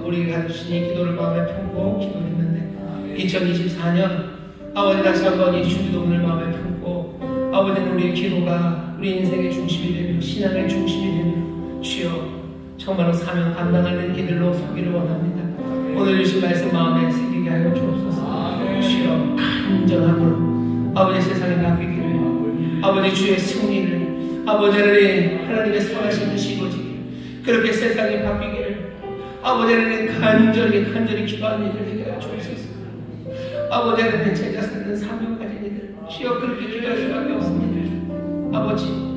우리에게 가르치신 이 기도를 마음에 품고 기도했는데 2024년 아버지 다시 한번 이 주기도문을 마음에 품고 아버지는 우리의 기도가 우리 인생의 중심이 되며 신앙의 중심이 되며 주여 정말로 사명 감당하는 이들로 서기를 원합니다. 오늘 주신 말씀 마음에 새기게 하여 주옵소서. 주여 간절함으로 아버지 세상에 바뀌기를 아버지 주의 승리를 아버지 하나님의 선하신 뜻이 이루어지기를 그렇게 세상이 바뀌기를 아버지 하나님 간절히 기도하는 이들 되게 하여 주옵소서. 아버지 하나님 제자 삼는 사명 가진 이들 주여 그렇게 기도할 수밖에 없습니다. 아버지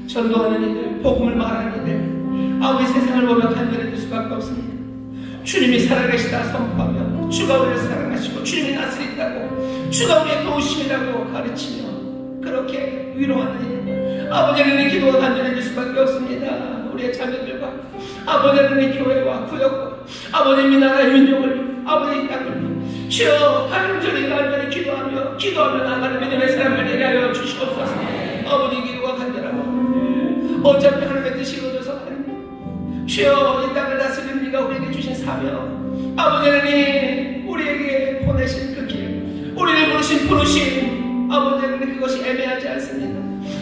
전도하는 이들 복음을 말하는 이들 아버지 세상을 보며 간절해질 수밖에 없습니다. 주님이 살아계시다 선포하며 주가 우리를 사랑하시고 주님이 다스린다고 주가 우리의 도우심이라고 가르치며 그렇게 위로하는 일 아버지 하나님의 기도가 간절해질 수밖에 없습니다. 우리의 자녀들과 아버지 하나님의 교회와 구역과 아버지의 나라의 민족을 아버지의 땅을 주여 간절히 기도하며 나가는 믿음의 사람을 되게 하여 주시옵소서. 아버지 기도가 간절하고 어차피 하나님의 뜻이 이루어져서 주여 이 땅을 다스리는 네가 우리에게 주신 사명 아버지 하나님 우리에게 보내신 그 길 우리를 부르신 아버지 하나님 그것이 애매하지 않습니다.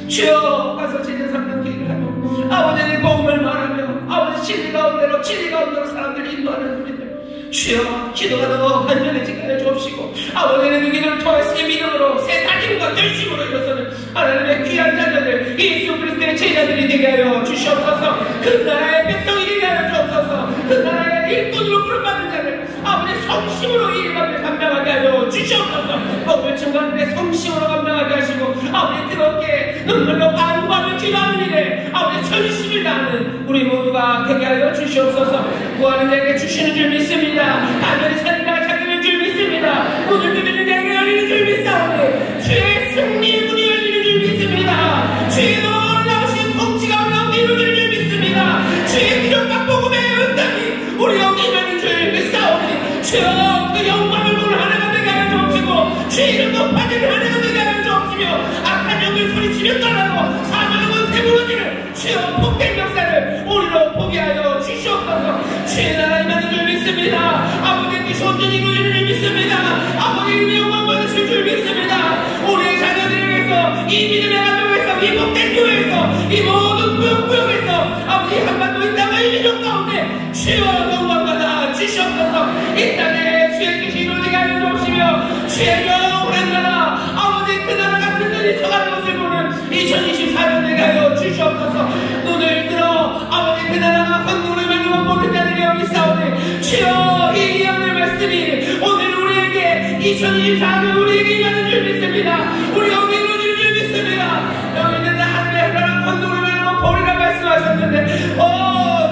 주여 가서 제자 삼는 길을 하며 아버지 하나님 복음을 말하며 아버지 진리 가운데로 사람들을 인도하는 우리들 주여 기도가 더 간절해지게 하여 주옵시고 아버지 하나님 기도를 통해서 이 믿음으로 새 다짐과 결심으로 일어서는 하나님의 귀한 자녀들 예수 그리스도의 제자들이 되게 하여 주시옵소서. 그 나라의 백성이 되게 하여 주옵소서. 그 나라의 일꾼으로 부름받는 자들 아버지 성심으로 이 일감을 감당하게 하여 주시옵소서. 복을 증거하는데 성심으로 감당하게 하시고 아버지 뜨겁게 눈물로 간구하며 기도하는 일에 아버지 전심을 다하는 우리 모두가 되게 하여 주시옵소서. 구하는 자에게 주시는 줄 믿습니다. 간절히 찾는 찾는 줄 믿습니다. 문을 두드리는 자에게 열리는 줄 믿사오니 주의 승리의 문이 열리는 줄 믿습니다. 주의 놀라우신 통치가 우리 가운데 이루어지는 줄 믿습니다. 주의 기적과 복음의 응답이 우리 가운데 이루어지는 줄 믿사오니 주여 그 영광을 보는 하나가 되게 하여 주옵시고 주의 이름 높아지는 하나가 되게 하여 주옵시며 악한 영을 소리치며 떠나고 사망의 권세 무너지는 주여 복된 역사를 우리로 보게 하여 주시옵소서. 주의 나라 임하는 줄 믿습니다. 아버지의 뜻이 온전히 이루어지는 줄 믿습니다. 아버지의 영광 받으실 줄 믿습니다. 우리의 자녀들을 위해서 이 믿음의 가정에서 이 복된 교회에서 이 모든 구역에서 아버지 한반도 이 땅의 민족 가운데 주여 영광 받아 주시옵소서. 이 땅에 주의 뜻이 이루어지게 하여 주옵시며 주의 영원한 나라 아버지 그 나라가 든든히 서가는 것을 보는 2024년 되게 하여 주시옵소서. 눈을 들어 아버지 그 나라가 건물을 만든 것 보는 자들이 여기 싸우니 주여 이 예언의 말씀이 오늘 우리에게 2024년 우리에게 임하는 줄 믿습니다. 우리 여기 이루어지는 줄 믿습니다. 여기 있는 하늘의 나라 건물을 만든 것 보리라 말씀하셨는데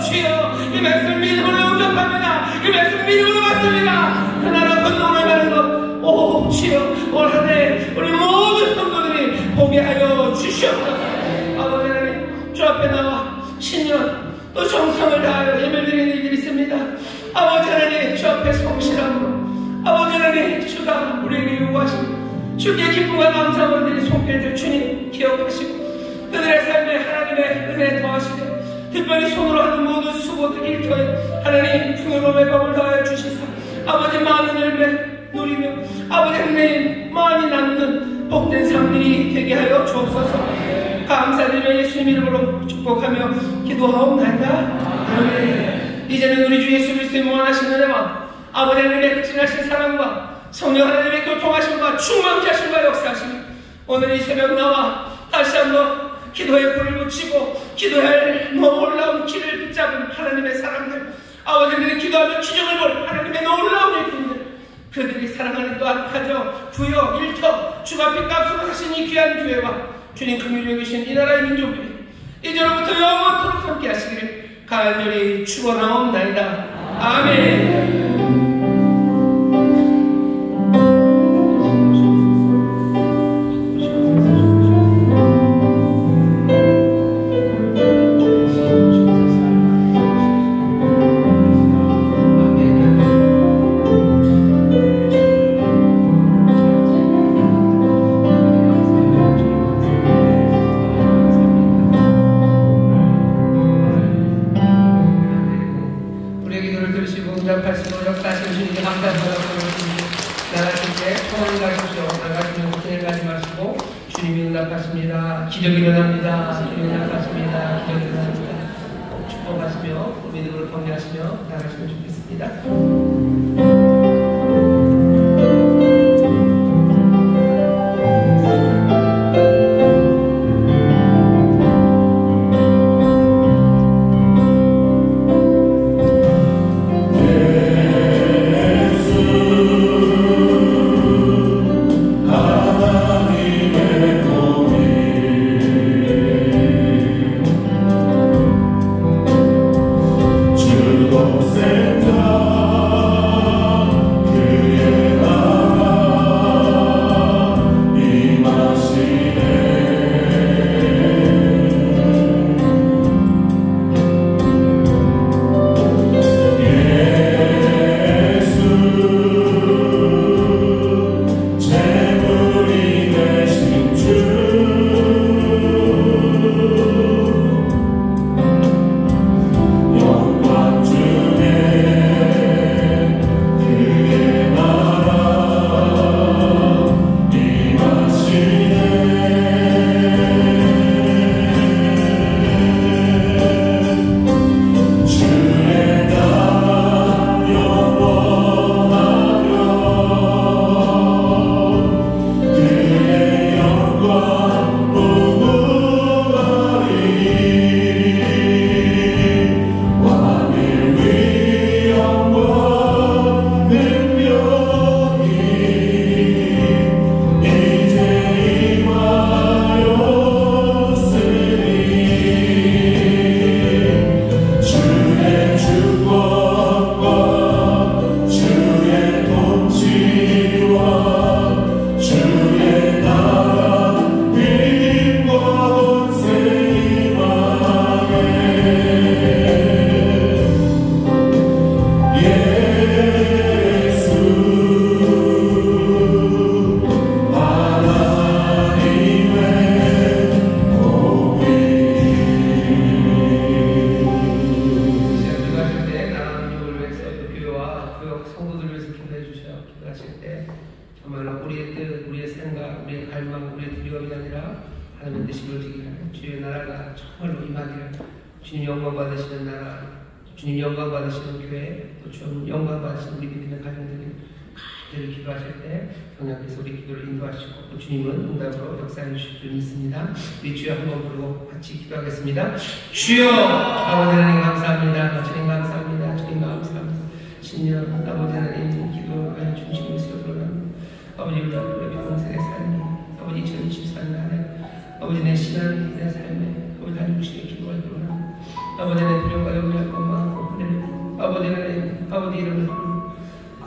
주여 이 말씀 믿음으로 응답합니다. 이 말씀 믿음으로 받습니다. 그 나라 건물을 만든 것 주여 올 한해 우리 모든 성도들이 보게 하여 주시옵소서. 아버지 하나님 주 앞에 나와 신년 또 정성을 다하여 예배를 드리는 일이 있습니다. 아버지 하나님 주 앞에 성실함으로 아버지 하나님 주가 우리에게 요구하신 주께 기쁨과 감사함을 드리는 손길들 주님 기억하시고 그들의 삶에 하나님의 은혜 더하시며 특별히 손으로 하는 모든 수고들 일터에 하나님 풍요로움의 법을 더하여 주시사 아버지 많은 열매 누리며 아버지 하나님 많이 남는 복된 삶들이 되게 하여 주옵소서. 감사드리며 예수님 이름으로 축복하며 기도하옵나이다. 아멘. 이제는 우리 주 예수 그리스도의 무한하신 은혜와 아버지 하나님의 극진하신 사랑과 성령 하나님의 교통하심과 충만케 하심과 역사하심이 오늘 이 새벽 나와 다시 한번 기도에 불을 붙이고 기도할 놀라운 길을 붙잡은 하나님의 사람들 아버지 하나님 기도하며 기적을 볼 하나님의 놀라운 일꾼들 그들이 사랑하는 또한 가정, 구역, 일터 주가 빚값으로 하신 이 귀한 교회와 주님 긍휼히 여기신 이 나라의 민족들이 이제로부터 영원토록 함께 하시기를 간절히 축원하옵나이다. 아멘. 우리의 기도를 들으시고 응답하시고 역사하신 주님께 감사드리고 나가실 때 평안히 가십시오. 나가시면서 진행하지 마시고 주님이 응답하십니다. 기적이 일어납니다. 주님이 응답하십니다. 기적이 일어납니다. 축복하시며 믿음으로 경배하시며 나가시면 좋겠습니다. 주님 영광 받으시는 나라, 주님 영광 받으시는 교회, 또 주님 영광 받으시는 우리 믿음의 가정들이 기도하실 때 성령께서 우리 기도를 인도하시고 또 주님은 응답으로 역사해 주실 줄 믿습니다. 우리 주여 한번 부르고 같이 기도하겠습니다. 주여! 아버지 하나님 감사합니다. 주님 감사합니다. 주님 감사합니다. 신년 아버지 하나님 기도하여 중심을 세워드립니다. 아버지 우리 본세의 삶이 아버지 2024년 안에 아버지 내 신앙이 내 삶에 아버지 하나님 주시게 기도할 때마다 아버지 내 두려움과 염려할 것만 흔들리고 아버지 하나님 아버지 이름을 부르며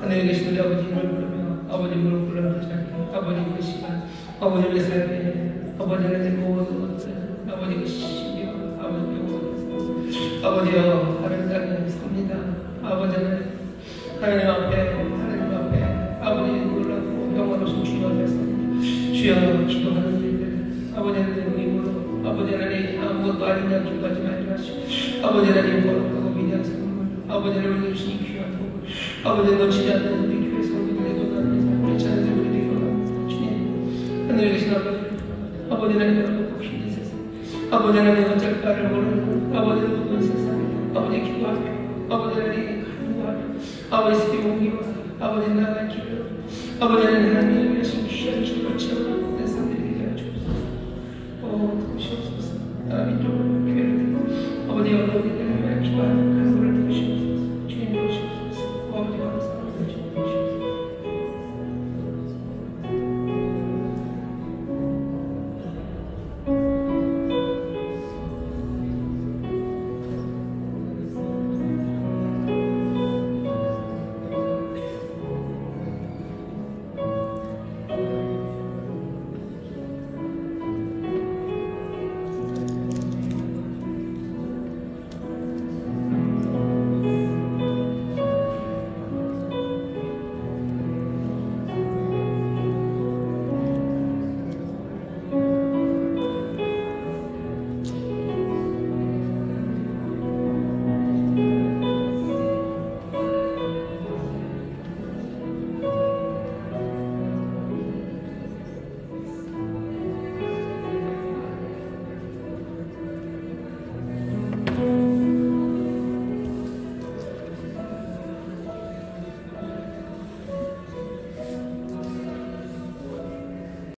하늘에 계신 우리 아버지 이름을 부르며 아버지 무릎 꿇어놓지 않게 아버지 그 시간 아버지 내 삶에 아버지 하나님 모든 것들 아버지 그 신비와 아버지 모든 아버지여 하늘 땅에 섭니다. 아버지 하나님 앞에 아버지 놀랍고 영원하신 주님 앞에 섭니다. 주여 기도하는 일들 아버지 하나님 의무로 아버지 하나님 아무것도 아니냐 기도하지 말지 마시고 아버지 하나님 거룩하고 위대한 선물 아버지 하나님 주신 귀한 복을 아버지 놓치지 않는 우리 교회 성도들의 도단을 우리 자녀들을 드리고 주님 하늘에 계신 아버지 하나님 여러분 힘내세요. 아버지 하나님 어쩔 바를 모르는 아버지 모든 세상에 아버지 기도하며 아버지 하나님 간구하며 아버지 스피 옮기고 아버지 나갈 길을 아버지 하나님 위하신 귀한 길을 채우는 내 삶들이 되게 하옵소서. 도우시옵소서. 하나님 좀